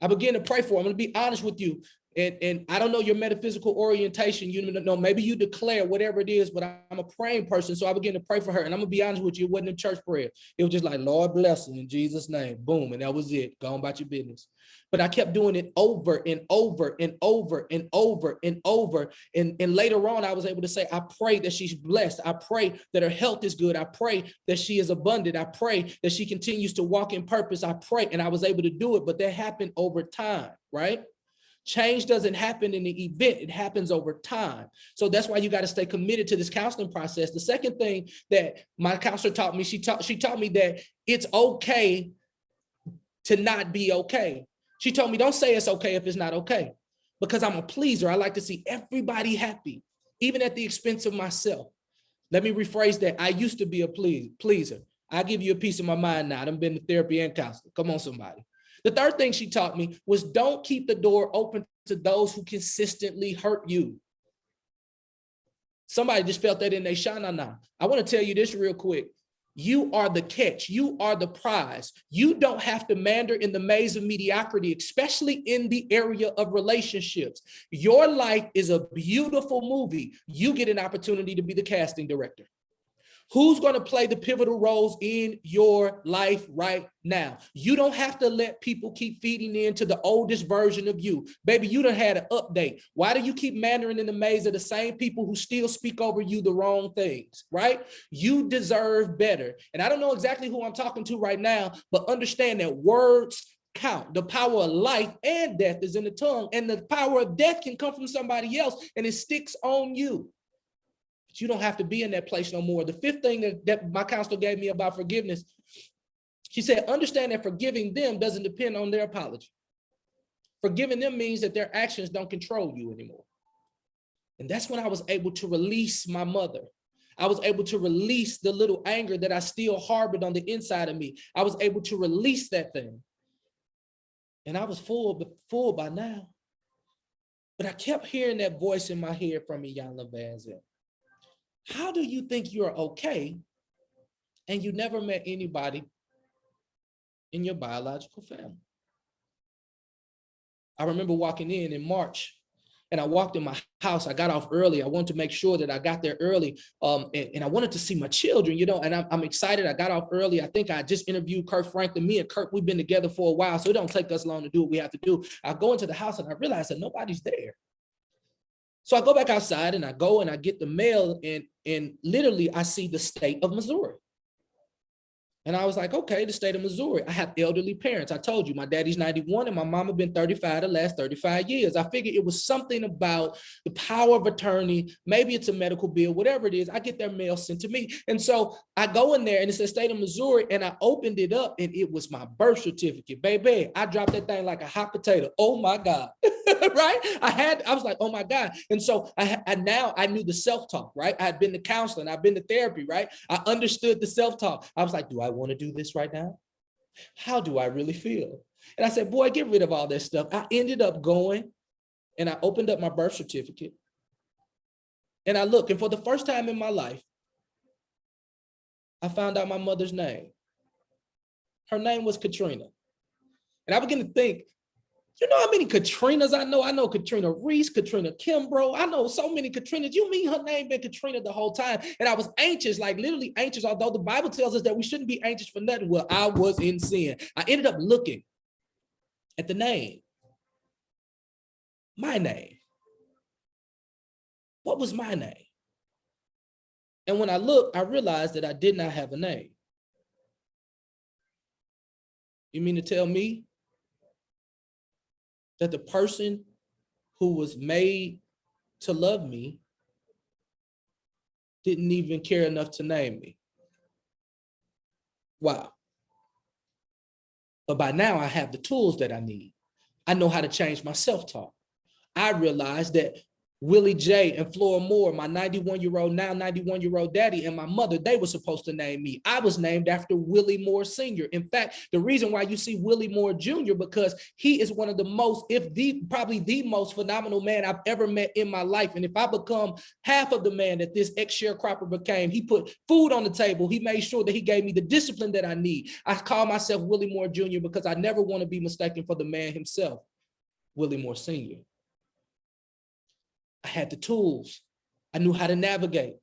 I began to pray for. I'm going to be honest with you. And I don't know your metaphysical orientation. You know, maybe you declare whatever it is, but I'm a praying person. So I began to pray for her. And I'm going to be honest with you, it wasn't a church prayer. It was just like, Lord bless her in Jesus' name. Boom. And that was it. Go on about your business. But I kept doing it over and over and over and over and over. And later on, I was able to say, I pray that she's blessed. I pray that her health is good. I pray that she is abundant. I pray that she continues to walk in purpose. I pray. And I was able to do it, but that happened over time, right? Change doesn't happen in the event, it happens over time. So that's why you got to stay committed to this counseling process. The second thing that my counselor taught me, she taught me that it's okay to not be okay. She told me, don't say it's okay if it's not okay, because I'm a pleaser. I like to see everybody happy, even at the expense of myself. Let me rephrase that. I used to be a pleaser. I give you a piece of my mind now. I've been to therapy and counseling. Come on, somebody. The third thing she taught me was don't keep the door open to those who consistently hurt you. Somebody just felt that in their shanana. I want to tell you this real quick. You are the catch. You are the prize. You don't have to meander in the maze of mediocrity, especially in the area of relationships. Your life is a beautiful movie. You get an opportunity to be the casting director. Who's going to play the pivotal roles in your life right now? You don't have to let people keep feeding into the oldest version of you. Baby, you done had an update. Why do you keep meandering in the maze of the same people who still speak over you the wrong things, right? You deserve better. And I don't know exactly who I'm talking to right now, but understand that words count. The power of life and death is in the tongue, and the power of death can come from somebody else, and it sticks on you. But you don't have to be in that place no more. The fifth thing that my counselor gave me about forgiveness, she said, understand that forgiving them doesn't depend on their apology. Forgiving them means that their actions don't control you anymore. And that's when I was able to release my mother. I was able to release the little anger that I still harbored on the inside of me. I was able to release that thing. And I was full by now. But I kept hearing that voice in my head from Iyanla Vanzant. How do you think you're okay and you never met anybody in your biological family? I remember walking in March, and I walked in my house. I got off early. I wanted to make sure that I got there early, and I wanted to see my children, you know, and I'm excited. I got off early. I think I just interviewed Kurt Franklin. Me and Kurt, we've been together for a while, so it don't take us long to do what we have to do. I go into the house, and I realize that nobody's there. So I go back outside, and I go and I get the mail, and literally I see the state of Missouri. And I was like, okay, the state of Missouri. I have elderly parents. I told you, my daddy's 91 and my mama been 35 the last 35 years. I figured it was something about the power of attorney. Maybe it's a medical bill, whatever it is. I get their mail sent to me. And so I go in there and it says state of Missouri, and I opened it up and it was my birth certificate. Baby, I dropped that thing like a hot potato. Oh my God, right? I was like, oh my God. And so now I knew the self-talk, right? I had been to counseling. I've been to therapy, right? I understood the self-talk. I was like, do I want to do this right now? How do I really feel? And I said, boy, get rid of all that stuff. I ended up going and I opened up my birth certificate and I looked, and for the first time in my life, I found out my mother's name. Her name was Katrina. And I began to think, You know how many Katrinas I know? I know Katrina Reese, Katrina Kimbrough. I know so many Katrinas. You mean her name been Katrina the whole time? And I was anxious, like literally anxious, although the Bible tells us that we shouldn't be anxious for nothing. Well, I was in sin. I ended up looking at the name, my name. What was my name? And when I looked, I realized that I did not have a name. You mean to tell me that the person who was made to love me didn't even care enough to name me? Wow. But by now I have the tools that I need. I know how to change my self-talk. I realized that Willie J and Flora Moore, my 91-year-old, now 91-year-old daddy, and my mother, they were supposed to name me. I was named after Willie Moore Sr. In fact, the reason why you see Willie Moore Jr., because he is one of the most, probably the most phenomenal man I've ever met in my life. And if I become half of the man that this ex-sharecropper became, he put food on the table. He made sure that he gave me the discipline that I need. I call myself Willie Moore Jr. because I never want to be mistaken for the man himself, Willie Moore Sr. I had the tools. I knew how to navigate.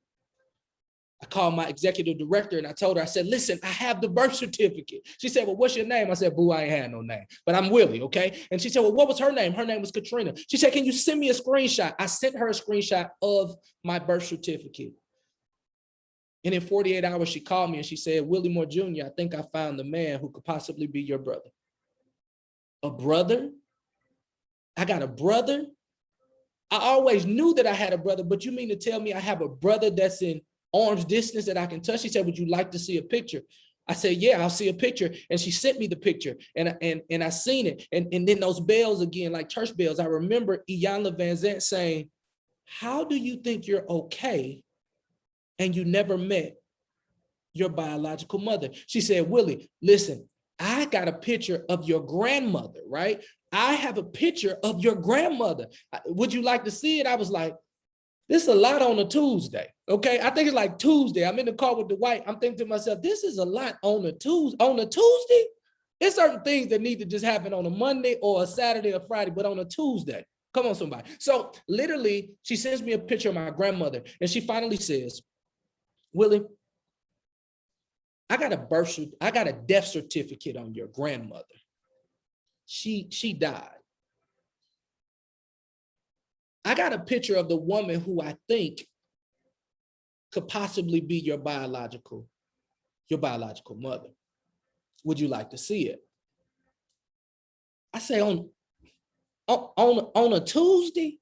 I called my executive director and I told her, I said, listen, I have the birth certificate. She said, well, what's your name? I said, boo, I ain't had no name, but I'm Willie, okay? And she said, well, what was her name? Her name was Katrina. She said, can you send me a screenshot? I sent her a screenshot of my birth certificate. And in 48 hours, she called me and she said, Willie Moore Jr., I think I found the man who could possibly be your brother. A brother? I got a brother? I always knew that I had a brother, but you mean to tell me I have a brother that's in arm's distance that I can touch? She said, would you like to see a picture? I said, yeah, I'll see a picture. And she sent me the picture and I seen it. And then those bells again, like church bells. I remember Iyanla Vanzant saying, how do you think you're okay and you never met your biological mother? She said, Willie, listen, I got a picture of your grandmother, right? I have a picture of your grandmother. Would you like to see it? I was like, this is a lot on a Tuesday. Okay. I think it's like Tuesday. I'm in the car with Dwight. I'm thinking to myself, this is a lot on a Tuesday. On a Tuesday, there's certain things that need to just happen on a Monday or a Saturday or Friday, but on a Tuesday, come on, somebody. So literally, she sends me a picture of my grandmother and she finally says, Willie, I got a death certificate on your grandmother. She died. I got a picture of the woman who I think could possibly be your biological mother. Would you like to see it? I say on a Tuesday,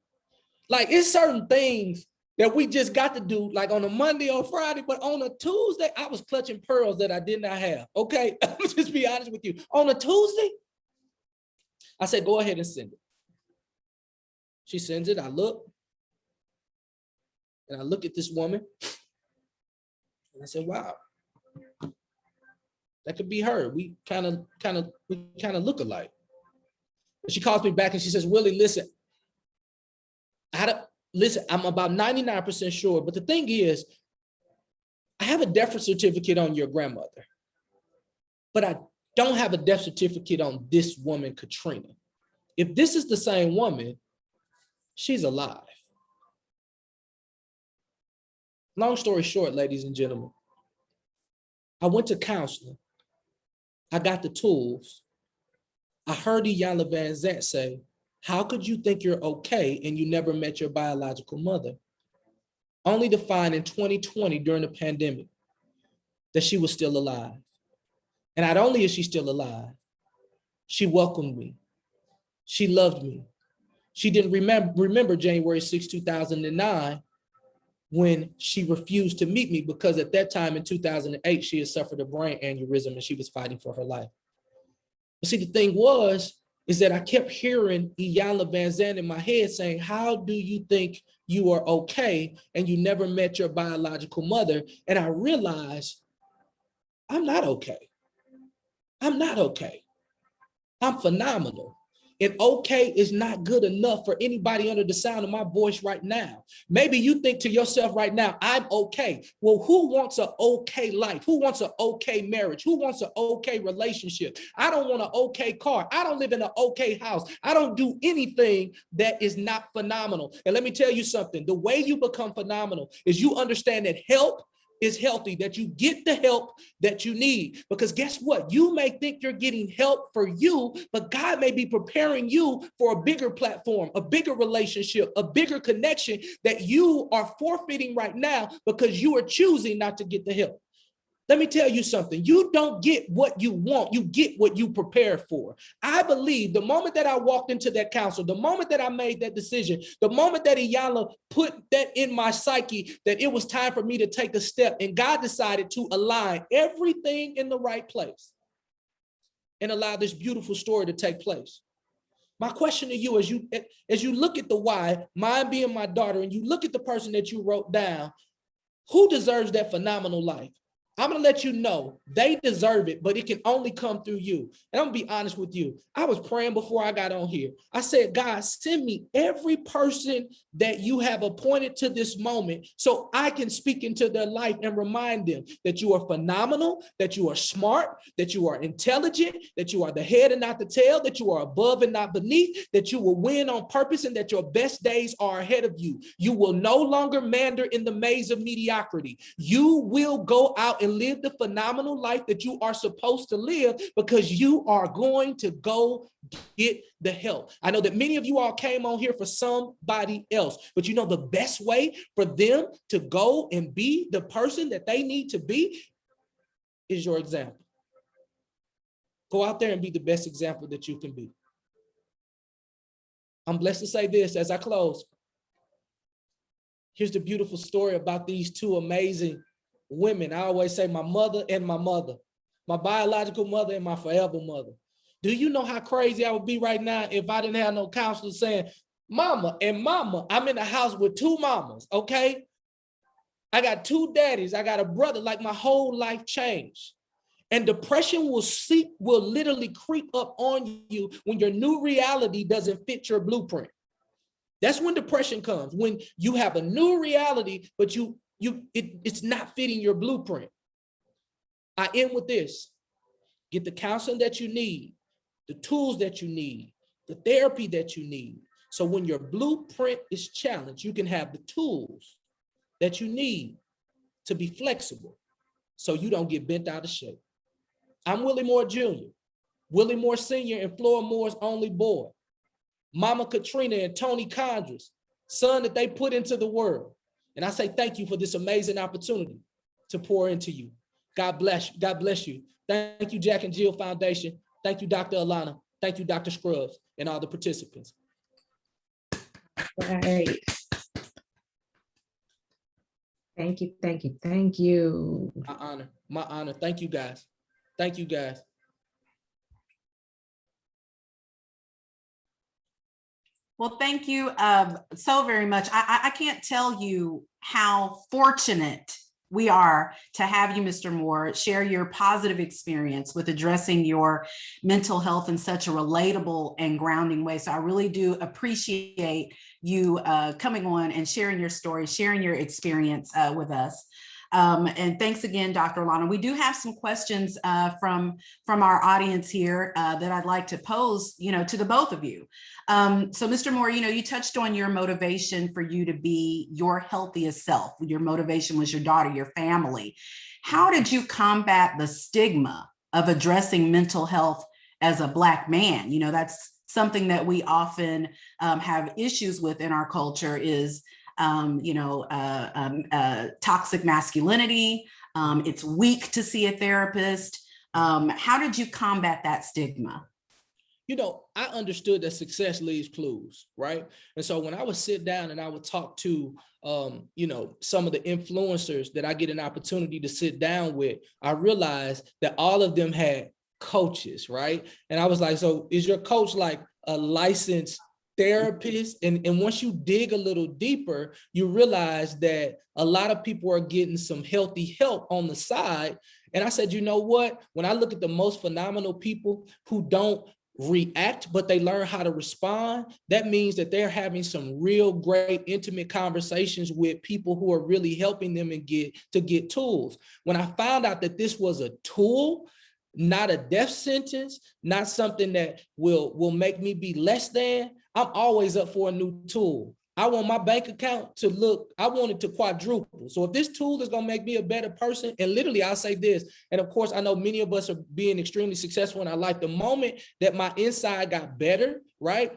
like it's certain things that we just got to do like on a Monday or Friday, but on a Tuesday, I was clutching pearls that I did not have. Okay, just be honest with you. On a Tuesday, I said, go ahead and send it. She sends it, I look, and I look at this woman, and I said, wow, that could be her. We kind of look alike. And she calls me back and she says, Willie, listen, I'm about 99% sure, but the thing is, I have a death certificate on your grandmother, but I don't have a death certificate on this woman, Katrina. If this is the same woman, she's alive. Long story short, ladies and gentlemen, I went to counseling. I got the tools. I heard Iyanla Vanzant say, how could you think you're okay and you never met your biological mother? Only to find in 2020 during the pandemic that she was still alive. And not only is she still alive, she welcomed me. She loved me. She didn't remember January 6, 2009, when she refused to meet me because at that time in 2008, she had suffered a brain aneurysm and she was fighting for her life. But see, the thing is that I kept hearing Iyanla Vanzant in my head saying, how do you think you are okay and you never met your biological mother? And I realized I'm not okay. I'm not okay. I'm phenomenal. And okay is not good enough for anybody under the sound of my voice right now. Maybe you think to yourself right now, I'm okay. Well, who wants an okay life? Who wants an okay marriage? Who wants an okay relationship? I don't want an okay car. I don't live in an okay house. I don't do anything that is not phenomenal. And let me tell you something. The way you become phenomenal is you understand that help is healthy, that you get the help that you need. Because guess what? You may think you're getting help for you, but God may be preparing you for a bigger platform, a bigger relationship, a bigger connection that you are forfeiting right now because you are choosing not to get the help. Let me tell you something. You don't get what you want. You get what you prepare for. I believe the moment that I walked into that council, the moment that I made that decision, the moment that Iyanla put that in my psyche, that it was time for me to take a step, and God decided to align everything in the right place and allow this beautiful story to take place. My question to you, as you look at the why, mine being my daughter, and you look at the person that you wrote down, who deserves that phenomenal life? I'm going to let you know they deserve it, but it can only come through you. And I'm going to be honest with you. I was praying before I got on here. I said, God, send me every person that you have appointed to this moment so I can speak into their life and remind them that you are phenomenal, that you are smart, that you are intelligent, that you are the head and not the tail, that you are above and not beneath, that you will win on purpose, and that your best days are ahead of you. You will no longer meander in the maze of mediocrity. You will go out and live the phenomenal life that you are supposed to live, because you are going to go get the help. I know that many of you all came on here for somebody else, but you know the best way for them to go and be the person that they need to be is your example. Go out there and be the best example that you can be. I'm blessed to say this as I close. Here's the beautiful story about these two amazing women. I always say my mother and my mother, my biological mother and my forever mother. Do you know how crazy I would be right now if I didn't have no counselor saying, mama and mama? I'm in the house with two mamas, okay? I got two daddies. I got a brother. Like, my whole life changed. And depression will literally creep up on you when your new reality doesn't fit your blueprint. That's when depression comes, when you have a new reality, but it's not fitting your blueprint. I end with this. Get the counseling that you need, the tools that you need, the therapy that you need. So when your blueprint is challenged, you can have the tools that you need to be flexible so you don't get bent out of shape. I'm Willie Moore Jr., Willie Moore Sr. and Flora Moore's only boy. Mama Katrina and Tony Condras, son that they put into the world. And I say thank you for this amazing opportunity to pour into you. God bless you. God bless you. Thank you, Jack and Jill Foundation. Thank you, Dr. Alana. Thank you, Dr. Scruggs, and all the participants. Right. Thank you, thank you, thank you. My honor. Thank you, guys. Thank you, guys. Well, thank you so very much. I can't tell you how fortunate we are to have you, Mr. Moore, share your positive experience with addressing your mental health in such a relatable and grounding way. So I really do appreciate you coming on and sharing your story, sharing your experience with us. And thanks again, Dr. Alana. We do have some questions from our audience here that I'd like to pose, to the both of you. So Mr. Moore, you touched on your motivation for you to be your healthiest self. Your motivation was your daughter, your family. How did you combat the stigma of addressing mental health as a Black man? That's something that we often have issues with in our culture is toxic masculinity. It's weak to see a therapist. How did you combat that stigma? I understood that success leaves clues, right? And so when I would sit down and I would talk to, some of the influencers that I get an opportunity to sit down with, I realized that all of them had coaches, right? And I was like, so is your coach like a licensed therapist? And once you dig a little deeper, you realize that a lot of people are getting some healthy help on the side. And I said, you know what? When I look at the most phenomenal people who don't react, but they learn how to respond, that means that they're having some real great intimate conversations with people who are really helping them and get tools. When I found out that this was a tool, not a death sentence, not something that will make me be less than, I'm always up for a new tool. I want my bank account to look, I want it to quadruple. So if this tool is gonna make me a better person, and literally I'll say this, and of course I know many of us are being extremely successful in our life. The moment that my inside got better, right?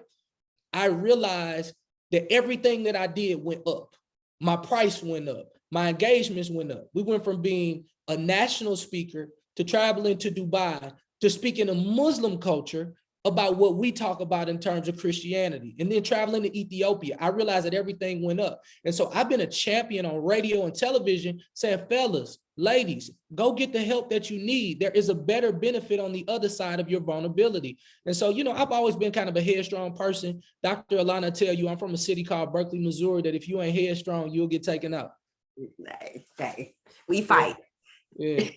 I realized that everything that I did went up. My price went up, my engagements went up. We went from being a national speaker to traveling to Dubai, to speaking a Muslim culture about what we talk about in terms of Christianity, and then traveling to Ethiopia. I realized that everything went up. And so I've been a champion on radio and television saying, fellas, ladies, go get the help that you need. There is a better benefit on the other side of your vulnerability. And so, you know, I've always been kind of a headstrong person. Dr. Alana tell you, I'm from a city called Berkeley, Missouri, that if you ain't headstrong, you'll get taken out. Okay. We fight. Yeah.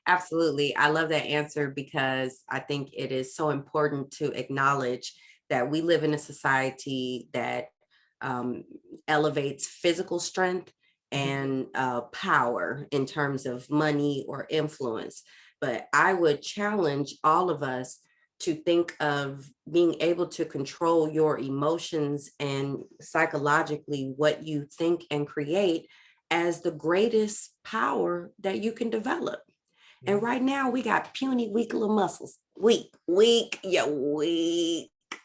Absolutely. I love that answer because I think it is so important to acknowledge that we live in a society that elevates physical strength and power in terms of money or influence. But I would challenge all of us to think of being able to control your emotions and psychologically what you think and create as the greatest power that you can develop. And right now we got puny, weak little muscles. Weak.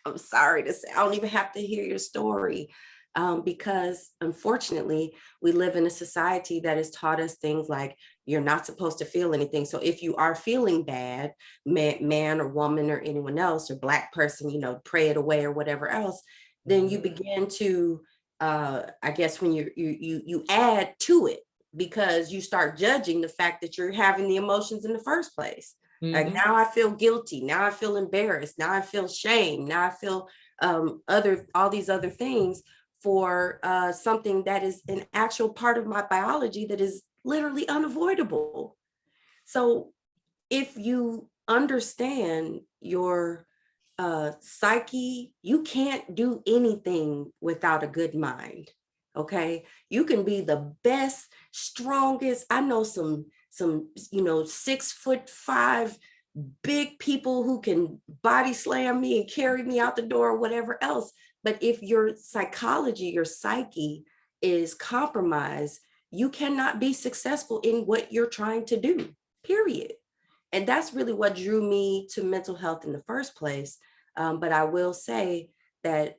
I'm sorry to say, I don't even have to hear your story because unfortunately we live in a society that has taught us things like you're not supposed to feel anything. So if you are feeling bad, man or woman or anyone else or Black person, you know, pray it away or whatever else, then you begin to, I guess when you add to it, because you start judging the fact that you're having the emotions in the first place. Like now I feel guilty. Now I feel embarrassed. Now I feel shame. Now I feel all these other things for something that is an actual part of my biology that is literally unavoidable. So if you understand your psyche, you can't do anything without a good mind. Okay, you can be the best, strongest. I know some, you know, 6'5" big people who can body slam me and carry me out the door or whatever else. But if your psychology, your psyche is compromised, you cannot be successful in what you're trying to do, period. And that's really what drew me to mental health in the first place. But I will say that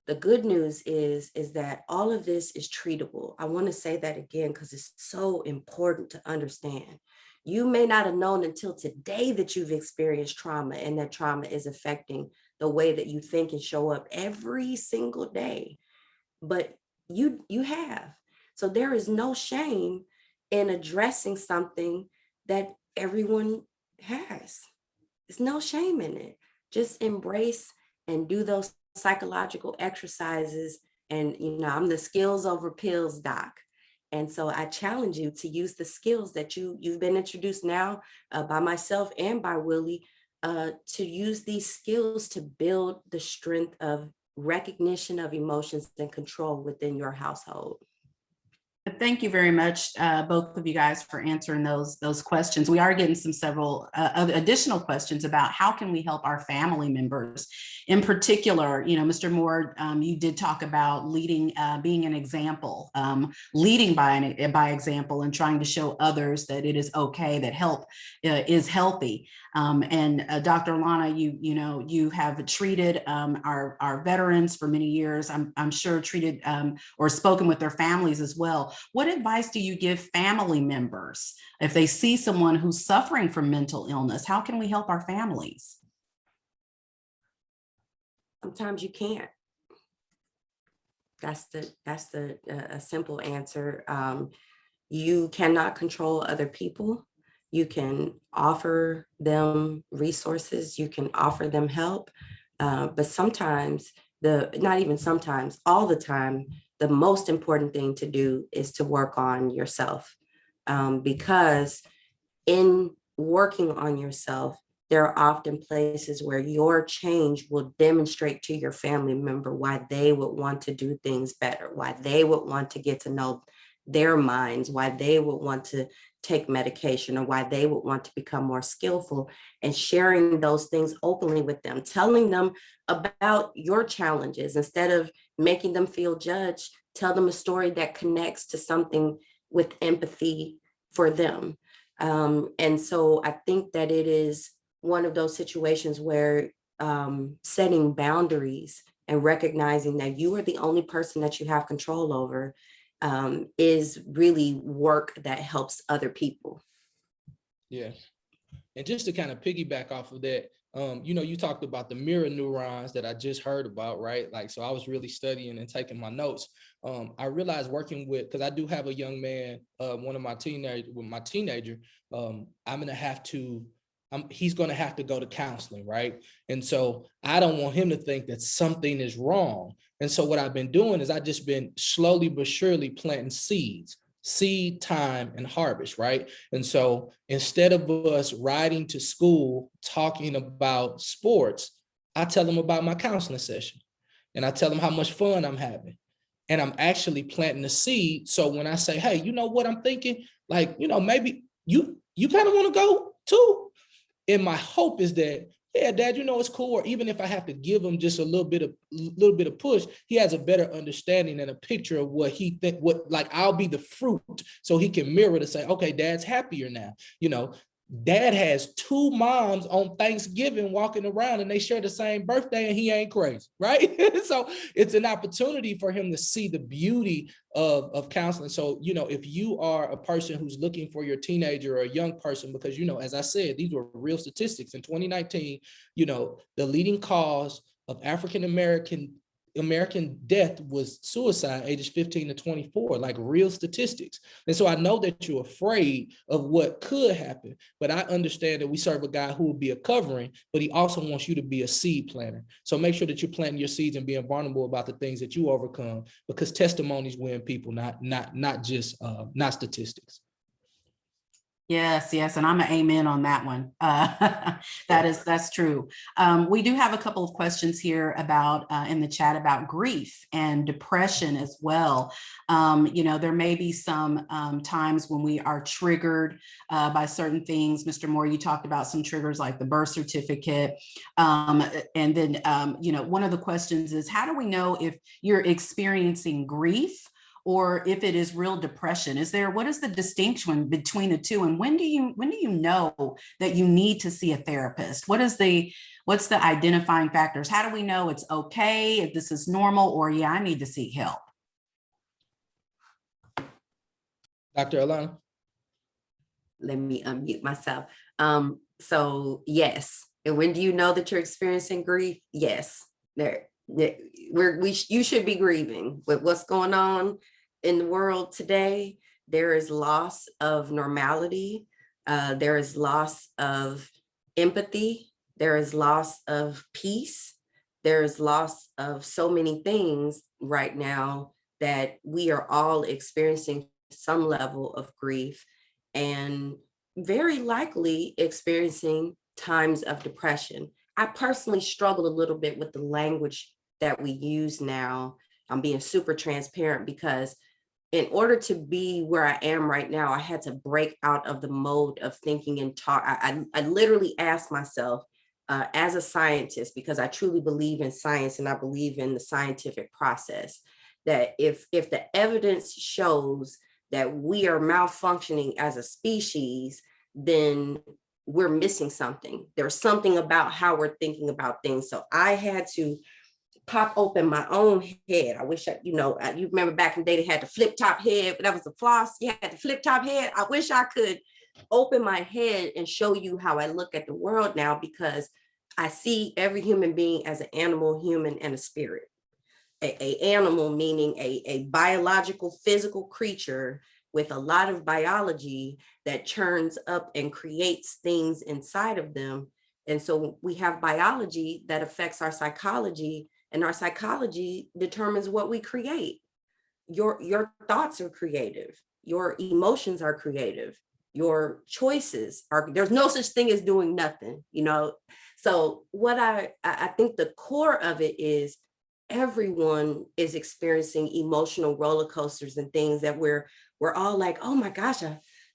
the good news is that all of this is treatable. I want to say that again, because it's so important to understand. You may not have known until today that you've experienced trauma and that trauma is affecting the way that you think and show up every single day, but you have. So there is no shame in addressing something that everyone has. There's no shame in it. Just embrace and do those psychological exercises. And, you know, I'm the skills over pills doc. And so I challenge you to use the skills that you've been introduced now by myself and by Willie, to use these skills to build the strength of recognition of emotions and control within your household. Thank you very much, both of you guys, for answering those questions. We are getting several additional questions about how can we help our family members. In particular, you know, Mr. Moore, you did talk about leading, being an example, leading by example, and trying to show others that it is okay, that help is healthy. And Dr. Alana, you have treated our veterans for many years. I'm sure treated or spoken with their families as well. What advice do you give family members if they see someone who's suffering from mental illness? How can we help our families? Sometimes you can't. That's a simple answer. You cannot control other people. You can offer them resources. You can offer them help. But sometimes, not even sometimes, all the time, the most important thing to do is to work on yourself, because in working on yourself, there are often places where your change will demonstrate to your family member why they would want to do things better, why they would want to get to know their minds, why they would want to take medication, or why they would want to become more skillful, and sharing those things openly with them, telling them about your challenges instead of making them feel judged. Tell them a story that connects to something with empathy for them. And so I think that it is one of those situations where setting boundaries and recognizing that you are the only person that you have control over is really work that helps other people. Yeah. And just to kind of piggyback off of that, you talked about the mirror neurons that I just heard about, right? Like, so I was really studying and taking my notes. I realized working with, because I do have a young man, my teenager, he's going to have to go to counseling, right? And so I don't want him to think that something is wrong. And so what I've been doing is I just been slowly but surely planting seeds. Seed, time, and harvest, right? And so instead of us riding to school talking about sports, I tell them about my counseling session, and I tell them how much fun I'm having, and I'm actually planting the seed. So when I say, hey, you know what I'm thinking, like, maybe you kind of want to go too. And my hope is that, yeah, Dad, it's cool. Or even if I have to give him just a little bit of push, he has a better understanding and a picture of what he think, I'll be the fruit, so he can mirror to say, okay, Dad's happier now. Dad has 2 moms on Thanksgiving walking around, and they share the same birthday, and he ain't crazy, right? So it's an opportunity for him to see the beauty of counseling. So, if you are a person who's looking for your teenager or a young person, because, as I said, these were real statistics in 2019, the leading cause of American death was suicide, ages 15 to 24, like real statistics. And so I know that you're afraid of what could happen, but I understand that we serve a God who will be a covering, but he also wants you to be a seed planter. So make sure that you're planting your seeds and being vulnerable about the things that you overcome, because testimonies win people, not just not statistics. Yes, and I'm an amen on that one. That's true. We do have a couple of questions here about in the chat about grief and depression as well. There may be some times when we are triggered by certain things. Mr. Moore, you talked about some triggers like the birth certificate. And then, one of the questions is, how do we know if you're experiencing grief or if it is real depression? What is the distinction between the two? And when do you know that you need to see a therapist? What's the identifying factors? How do we know it's okay, if this is normal, or yeah, I need to seek help? Dr. Alana? Let me unmute myself. So yes, and when do you know that you're experiencing grief? Yes, you should be grieving with what's going on in the world today. There is loss of normality. There is loss of empathy. There is loss of peace. There is loss of so many things right now that we are all experiencing some level of grief, and very likely experiencing times of depression. I personally struggle a little bit with the language that we use now. I'm being super transparent, because in order to be where I am right now, I had to break out of the mode of thinking and talk. I literally asked myself, as a scientist, because I truly believe in science and I believe in the scientific process, that if the evidence shows that we are malfunctioning as a species, then we're missing something. There's something about how we're thinking about things. So I had to pop open my own head. I wish you remember back in the day, they had the flip top head, but that was the floss. You had the flip top head. I wish I could open my head and show you how I look at the world now, because I see every human being as an animal, human, and a spirit. A animal meaning a biological, physical creature with a lot of biology that churns up and creates things inside of them. And so we have biology that affects our psychology, and our psychology determines what we create. Your thoughts are creative. Your emotions are creative. your choices are, there's no such thing as doing nothing, you know. So what I think the core of it is everyone is experiencing emotional roller coasters and things that we're all like, oh my gosh,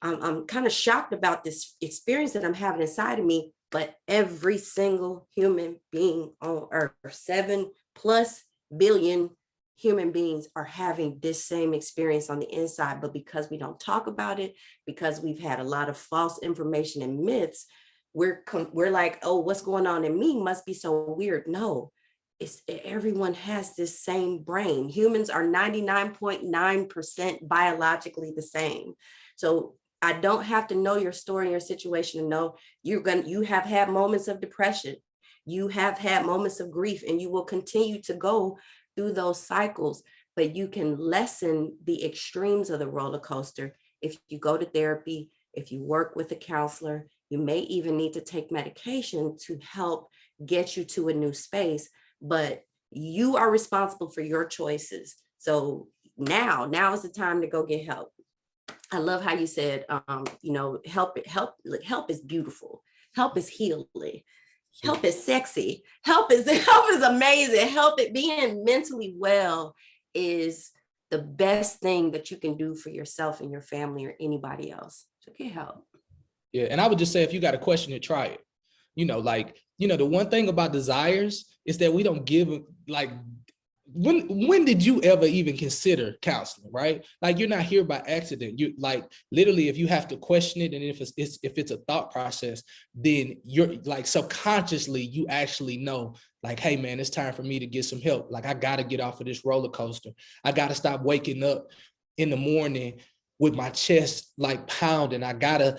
I'm kind of shocked about this experience that I'm having inside of me. But every single human being on earth, 7+ billion human beings, are having this same experience on the inside. But because we don't talk about it, because we've had a lot of false information and myths, we're like, oh, what's going on in me must be so weird. No, everyone has this same brain. Humans are 99.9% biologically the same. So I don't have to know your story and your situation to know you have had moments of depression. You have had moments of grief, and you will continue to go through those cycles, but you can lessen the extremes of the roller coaster if you go to therapy, if you work with a counselor. You may even need to take medication to help get you to a new space, but you are responsible for your choices. So now is the time to go get help. I love how you said, help is beautiful. Help is healing. Help is sexy. Help is amazing. Being mentally well is the best thing that you can do for yourself and your family or anybody else. So get help. Yeah, and I would just say, if you got a question, try it. The one thing about desires is that we don't give, like, when did you ever even consider counseling, right? Like, you're not here by accident. You, like, literally, if you have to question it, and if it's a thought process, then you're like, subconsciously you actually know, like, hey man, it's time for me to get some help. Like, I gotta get off of this roller coaster. I gotta stop waking up in the morning with my chest like pounding. I gotta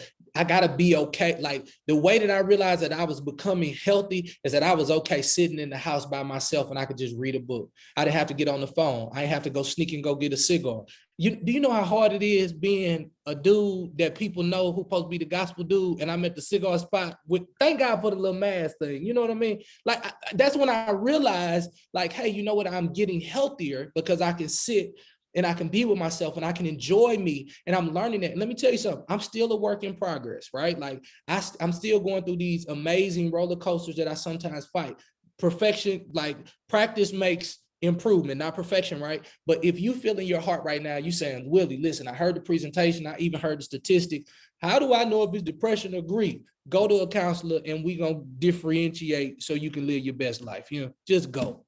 be okay. Like, the way that I realized that I was becoming healthy is that I was okay sitting in the house by myself, and I could just read a book. I didn't have to get on the phone. I didn't have to go sneak and go get a cigar. Do you know how hard it is being a dude that people know who's supposed to be the gospel dude, and I'm at the cigar spot with, thank God for the little mask thing, you know what I mean? Like, that's when I realized, like, hey, you know what? I'm getting healthier because I can sit and I can be with myself and I can enjoy me. And I'm learning that. And let me tell you something, I'm still a work in progress, right? Like, I'm still going through these amazing roller coasters that I sometimes fight. Perfection, like, practice makes improvement, not perfection, right? But if you feel in your heart right now, you saying, Willie, listen, I heard the presentation, I even heard the statistics. How do I know if it's depression or grief? Go to a counselor and we're gonna differentiate so you can live your best life. Just go.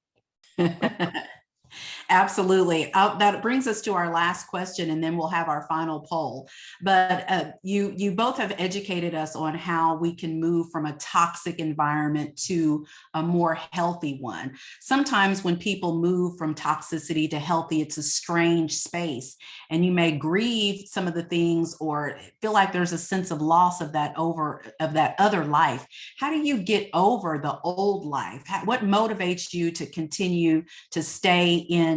Absolutely. That brings us to our last question, and then we'll have our final poll. But you both have educated us on how we can move from a toxic environment to a more healthy one. Sometimes when people move from toxicity to healthy, it's a strange space, and you may grieve some of the things or feel like there's a sense of loss of that other life. How do you get over the old life? What motivates you to continue to stay in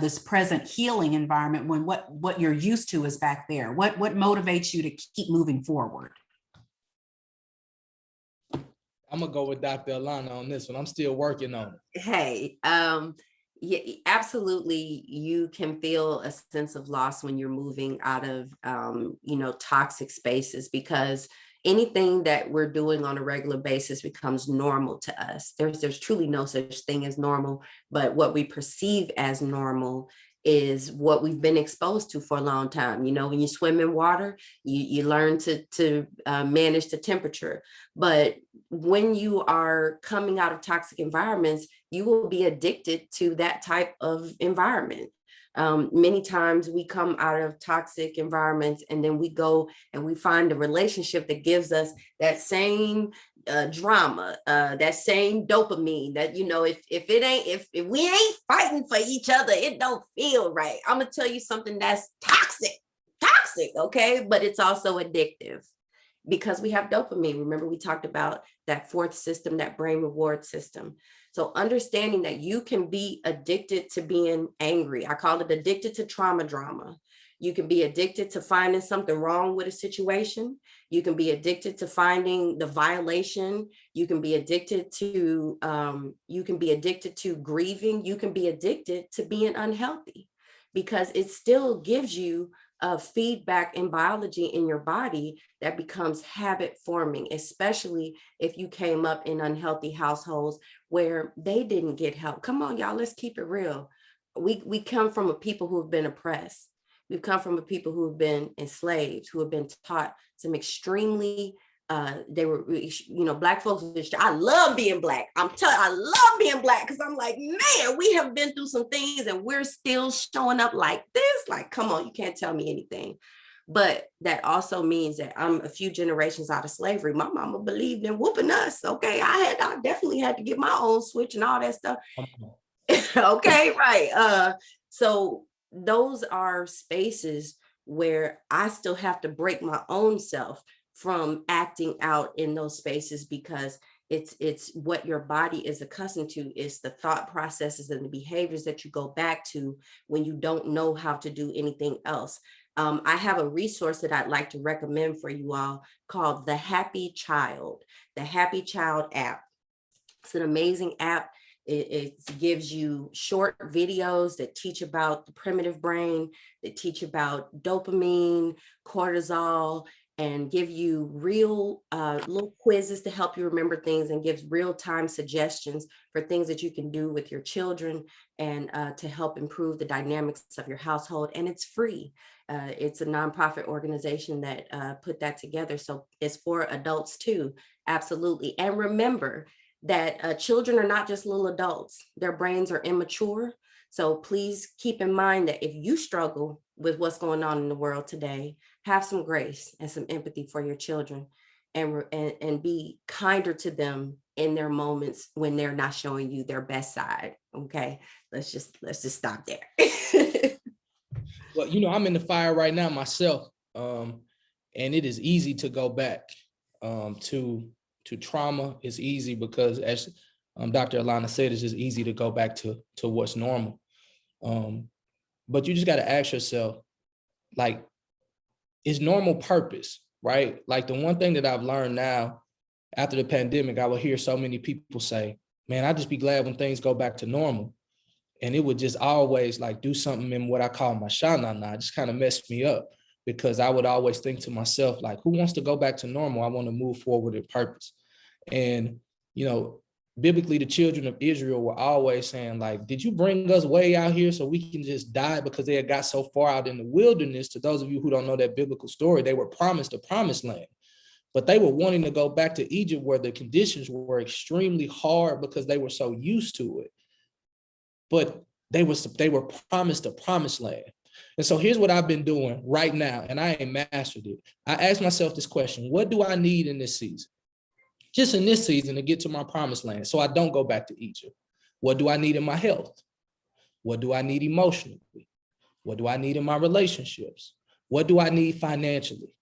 this present healing environment when what you're used to is back there? What motivates you to keep moving forward? I'm gonna go with Dr. Alana on this one. I'm still working on it. Hey, yeah, absolutely. You can feel a sense of loss when you're moving out of, toxic spaces, because anything that we're doing on a regular basis becomes normal to us. There's truly no such thing as normal, but what we perceive as normal is what we've been exposed to for a long time. When you swim in water, you learn to manage the temperature. But when you are coming out of toxic environments, you will be addicted to that type of environment. Many times we come out of toxic environments and then we go and we find a relationship that gives us that same drama, that same dopamine, that, if we ain't fighting for each other, it don't feel right. I'm gonna tell you something that's toxic, okay? But it's also addictive because we have dopamine. Remember, we talked about that fourth system, that brain reward system. So understanding that you can be addicted to being angry. I call it addicted to trauma drama. You can be addicted to finding something wrong with a situation. You can be addicted to finding the violation. You can be addicted to grieving. You can be addicted to being unhealthy, because it still gives you of feedback in biology in your body that becomes habit forming, especially if you came up in unhealthy households where they didn't get help. Come on, y'all, let's keep it real. We come from a people who have been oppressed. We've come from a people who have been enslaved, who have been taught some extremely they were, Black folks. I love being Black. I love being Black because I'm like, man, we have been through some things and we're still showing up like this. Like, come on, you can't tell me anything. But that also means that I'm a few generations out of slavery. My mama believed in whooping us. Okay, I definitely had to get my own switch and all that stuff. Okay, right. So those are spaces where I still have to break my own self from acting out in those spaces, because it's what your body is accustomed to. It's the thought processes and the behaviors that you go back to when you don't know how to do anything else. I have a resource that I'd like to recommend for you all called The Happy Child, the Happy Child app. It's an amazing app. It gives you short videos that teach about the primitive brain, that teach about dopamine, cortisol, and give you real little quizzes to help you remember things, and gives real-time suggestions for things that you can do with your children and to help improve the dynamics of your household. And it's free. It's a nonprofit organization that put that together. So it's for adults too, absolutely. And remember that children are not just little adults. Their brains are immature. So please keep in mind that if you struggle with what's going on in the world today, have some grace and some empathy for your children, and be kinder to them in their moments when they're not showing you their best side. Okay, let's just stop there. Well, I'm in the fire right now myself, and it is easy to go back to trauma. It's easy because, as Dr. Alana said, it's just easy to go back to what's normal. But you just got to ask yourself, like, is normal purpose, right? Like, the one thing that I've learned now after the pandemic, I will hear so many people say, man, I'd just be glad when things go back to normal. And it would just always like do something in what I call my sha-na-na, just kind of mess me up, because I would always think to myself, like, who wants to go back to normal? I want to move forward with purpose. And, biblically, the children of Israel were always saying, like, did you bring us way out here so we can just die? Because they had got so far out in the wilderness. To those of you who don't know that biblical story, they were promised a promised land, but they were wanting to go back to Egypt where the conditions were extremely hard because they were so used to it. But they were promised a promised land. And so here's what I've been doing right now, and I ain't mastered it. I asked myself this question: what do I need in this season? Just in this season to get to my promised land, so I don't go back to Egypt. What do I need in my health? What do I need emotionally? What do I need in my relationships? What do I need financially?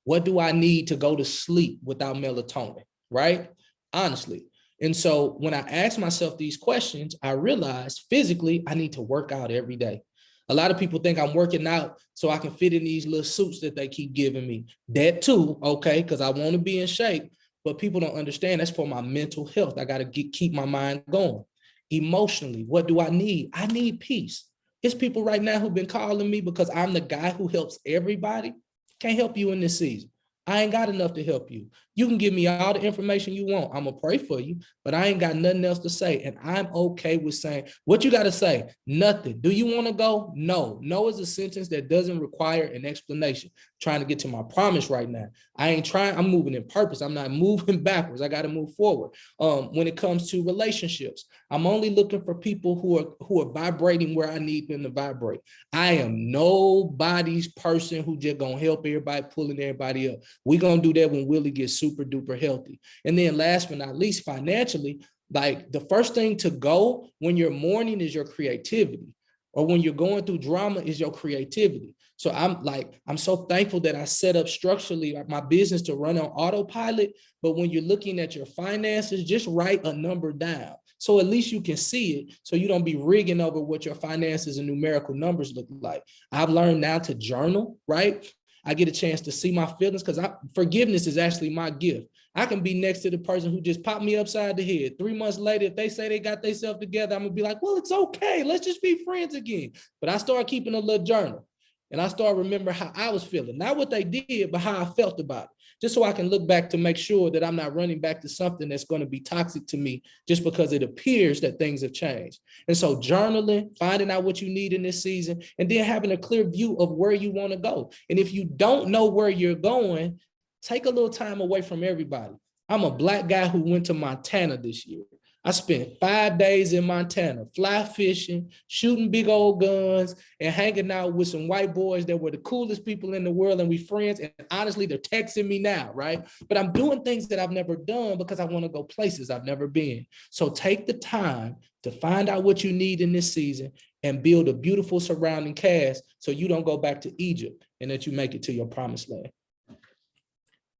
What do I need to go to sleep without melatonin, right? Honestly. And so when I ask myself these questions, I realized physically I need to work out every day. A lot of people think I'm working out so I can fit in these little suits that they keep giving me. That too, okay, because I want to be in shape. But people don't understand that's for my mental health. I got to keep my mind going. Emotionally, what do I need? I need peace. There's people right now who've been calling me because I'm the guy who helps everybody. Can't help you in this season. I ain't got enough to help you. You can give me all the information you want. I'm gonna pray for you, but I ain't got nothing else to say. And I'm okay with saying, what you gotta say? Nothing. Do you wanna go? No. No is a sentence that doesn't require an explanation. I'm trying to get to my promise right now. I ain't trying, I'm moving in purpose. I'm not moving backwards. I gotta move forward. When it comes to relationships, I'm only looking for people who are vibrating where I need them to vibrate. I am nobody's person who just gonna help everybody, pulling everybody up. We're gonna do that when Willie gets super duper healthy. And then last but not least, financially, like the first thing to go when you're mourning is your creativity, or when you're going through drama is your creativity. So I'm so thankful that I set up structurally my business to run on autopilot. But when you're looking at your finances, just write a number down, so at least you can see it, so you don't be rigging over what your finances and numerical numbers look like. I've learned now to journal, right? I get a chance to see my feelings, because forgiveness is actually my gift. I can be next to the person who just popped me upside the head. 3 months later, if they say they got themselves together, I'm gonna be like, well, it's okay. Let's just be friends again. But I start keeping a little journal. And I started remembering how I was feeling, not what they did, but how I felt about it, just so I can look back to make sure that I'm not running back to something that's going to be toxic to me just because it appears that things have changed. And so journaling, finding out what you need in this season, and then having a clear view of where you want to go. And if you don't know where you're going, take a little time away from everybody. I'm a Black guy who went to Montana this year. I spent 5 days in Montana, fly fishing, shooting big old guns, and hanging out with some white boys that were the coolest people in the world, and we friends. And honestly, they're texting me now, right? But I'm doing things that I've never done because I want to go places I've never been. So take the time to find out what you need in this season and build a beautiful surrounding cast so you don't go back to Egypt and that you make it to your promised land.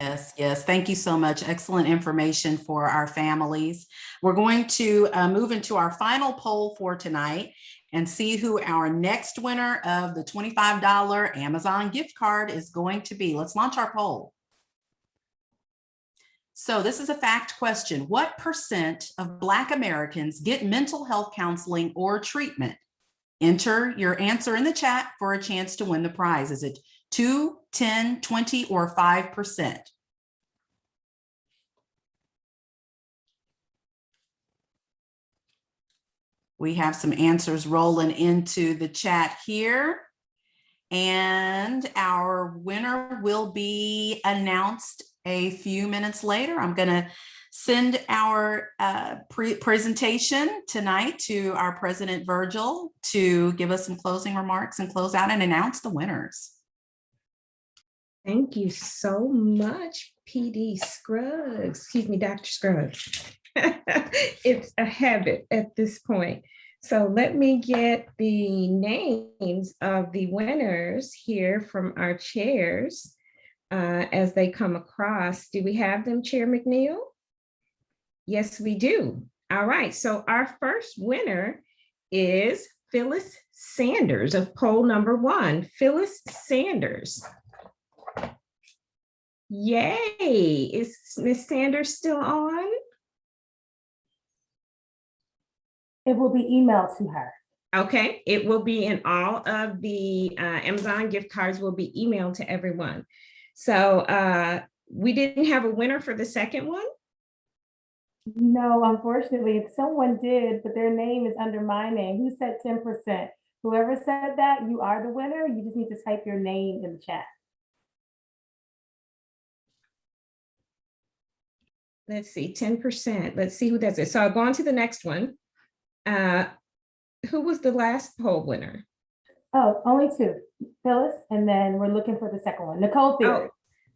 Yes, yes. Thank you so much. Excellent information for our families. We're going to move into our final poll for tonight and see who our next winner of the $25 Amazon gift card is going to be. Let's launch our poll. So this is a fact question. What percent of Black Americans get mental health counseling or treatment? Enter your answer in the chat for a chance to win the prize. Is it 2, 10, 20, or 5%? We have some answers rolling into the chat here. And our winner will be announced a few minutes later. I'm going to send our presentation tonight to our President Virgil to give us some closing remarks and close out and announce the winners. Thank you so much, PD Scruggs. Excuse me, Dr. Scruggs. It's a habit at this point. So let me get the names of the winners here from our chairs as they come across. Do we have them, Chair McNeil? Yes, we do. All right. So our first winner is Phyllis Sanders of poll number 1. Phyllis Sanders. Yay. Is Ms. Sanders still on? It will be emailed to her. Okay, it will be in all of the Amazon gift cards will be emailed to everyone. So we didn't have a winner for the second one? No, unfortunately, if someone did, but their name is under my name. Who said 10%? Whoever said that, you are the winner. You just need to type your name in the chat. Let's see, 10%. Let's see who that's it. So I'll go on to the next one. Who was the last poll winner? Oh, only 2. Phyllis, and then we're looking for the second one. Nicole Theory.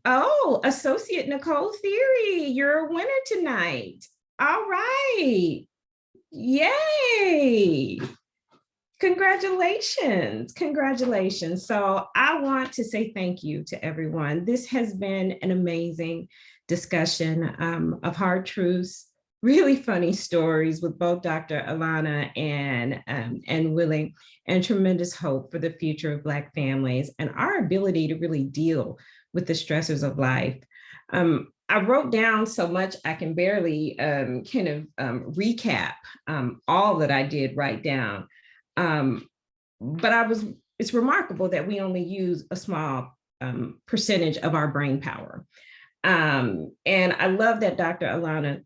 Oh, Associate Nicole Theory, you're a winner tonight. All right. Yay. Congratulations. Congratulations. So I want to say thank you to everyone. This has been an amazing discussion of hard truths, really funny stories with both Dr. Alana and Willie, and tremendous hope for the future of Black families and our ability to really deal with the stressors of life. I wrote down so much I can barely recap all that I did write down. But it's remarkable that we only use a small percentage of our brain power. And I love that Dr. Alana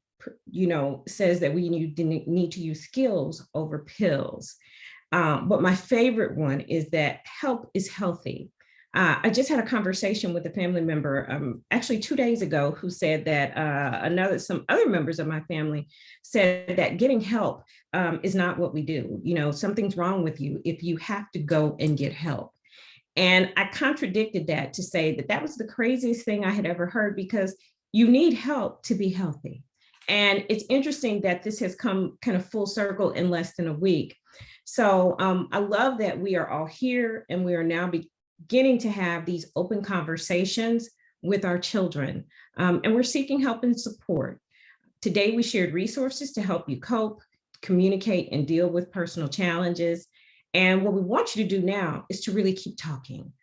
says that we need to use skills over pills. But my favorite one is that help is healthy. I just had a conversation with a family member actually 2 days ago who said that some other members of my family said that getting help is not what we do. Something's wrong with you if you have to go and get help. And I contradicted that to say that was the craziest thing I had ever heard, because you need help to be healthy. And it's interesting that this has come kind of full circle in less than a week. So I love that we are all here and we are now beginning to have these open conversations with our children. And we're seeking help and support. Today, we shared resources to help you cope, communicate, and deal with personal challenges. And what we want you to do now is to really keep talking.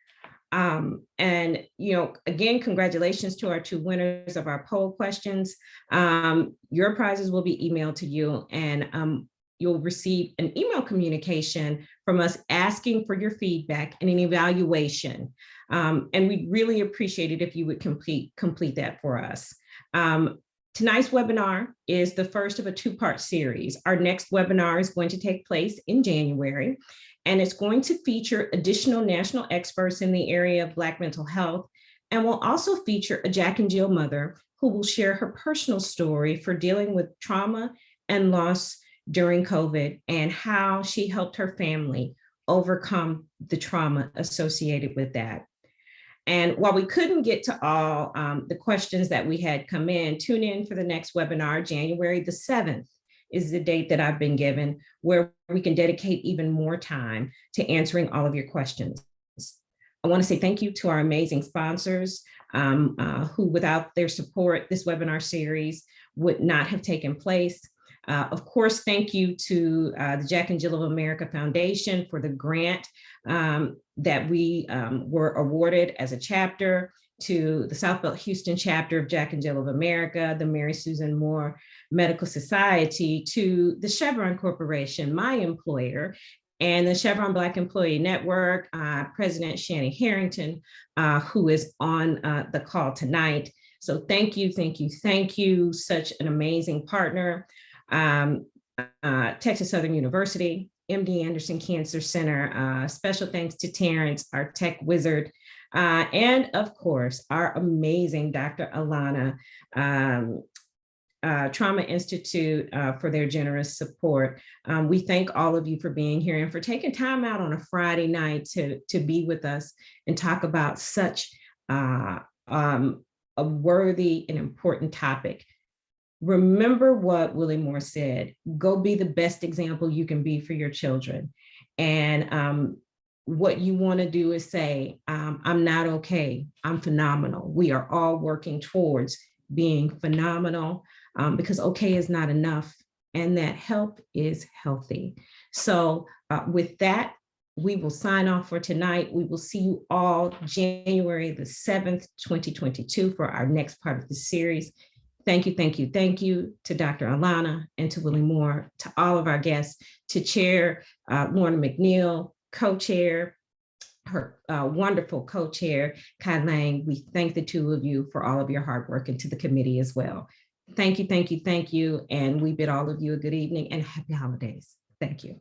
And, again, congratulations to our 2 winners of our poll questions. Your prizes will be emailed to you, and you'll receive an email communication from from us asking for your feedback and an evaluation. And we'd really appreciate it if you would complete that for us. Tonight's webinar is the first of a two-part series. Our next webinar is going to take place in January, and it's going to feature additional national experts in the area of Black mental health, and will also feature a Jack and Jill mother who will share her personal story for dealing with trauma and loss during COVID and how she helped her family overcome the trauma associated with that. And while we couldn't get to all the questions that we had come in, tune in for the next webinar. January the 7th is the date that I've been given, where we can dedicate even more time to answering all of your questions. I want to say thank you to our amazing sponsors who, without their support, this webinar series would not have taken place. Of course, thank you to the Jack and Jill of America Foundation for the grant that we were awarded as a chapter, to the Southbelt Houston chapter of Jack and Jill of America, the Mary Susan Moore Medical Society, to the Chevron Corporation, my employer, and the Chevron Black Employee Network, President Shani Harrington, who is on the call tonight. So thank you, thank you, thank you. Such an amazing partner. Texas Southern University, MD Anderson Cancer Center, special thanks to Terrence, our tech wizard, and of course, our amazing Dr. Alana, Trauma Institute for their generous support. We thank all of you for being here and for taking time out on a Friday night to be with us and talk about such a worthy and important topic. Remember what Willie Moore said, go be the best example you can be for your children. And what you want to do is say, I'm not okay, I'm phenomenal. We are all working towards being phenomenal because okay is not enough, and that help is healthy. So with that, we will sign off for tonight. We will see you all January the 7th, 2022 for our next part of the series. Thank you, thank you, thank you to Dr. Alana and to Willie Moore, to all of our guests, to Chair Lorna McNeil, co-chair, her wonderful co-chair, Kai Lang. We thank the two of you for all of your hard work, and to the committee as well. Thank you, thank you, thank you. And we bid all of you a good evening and happy holidays. Thank you.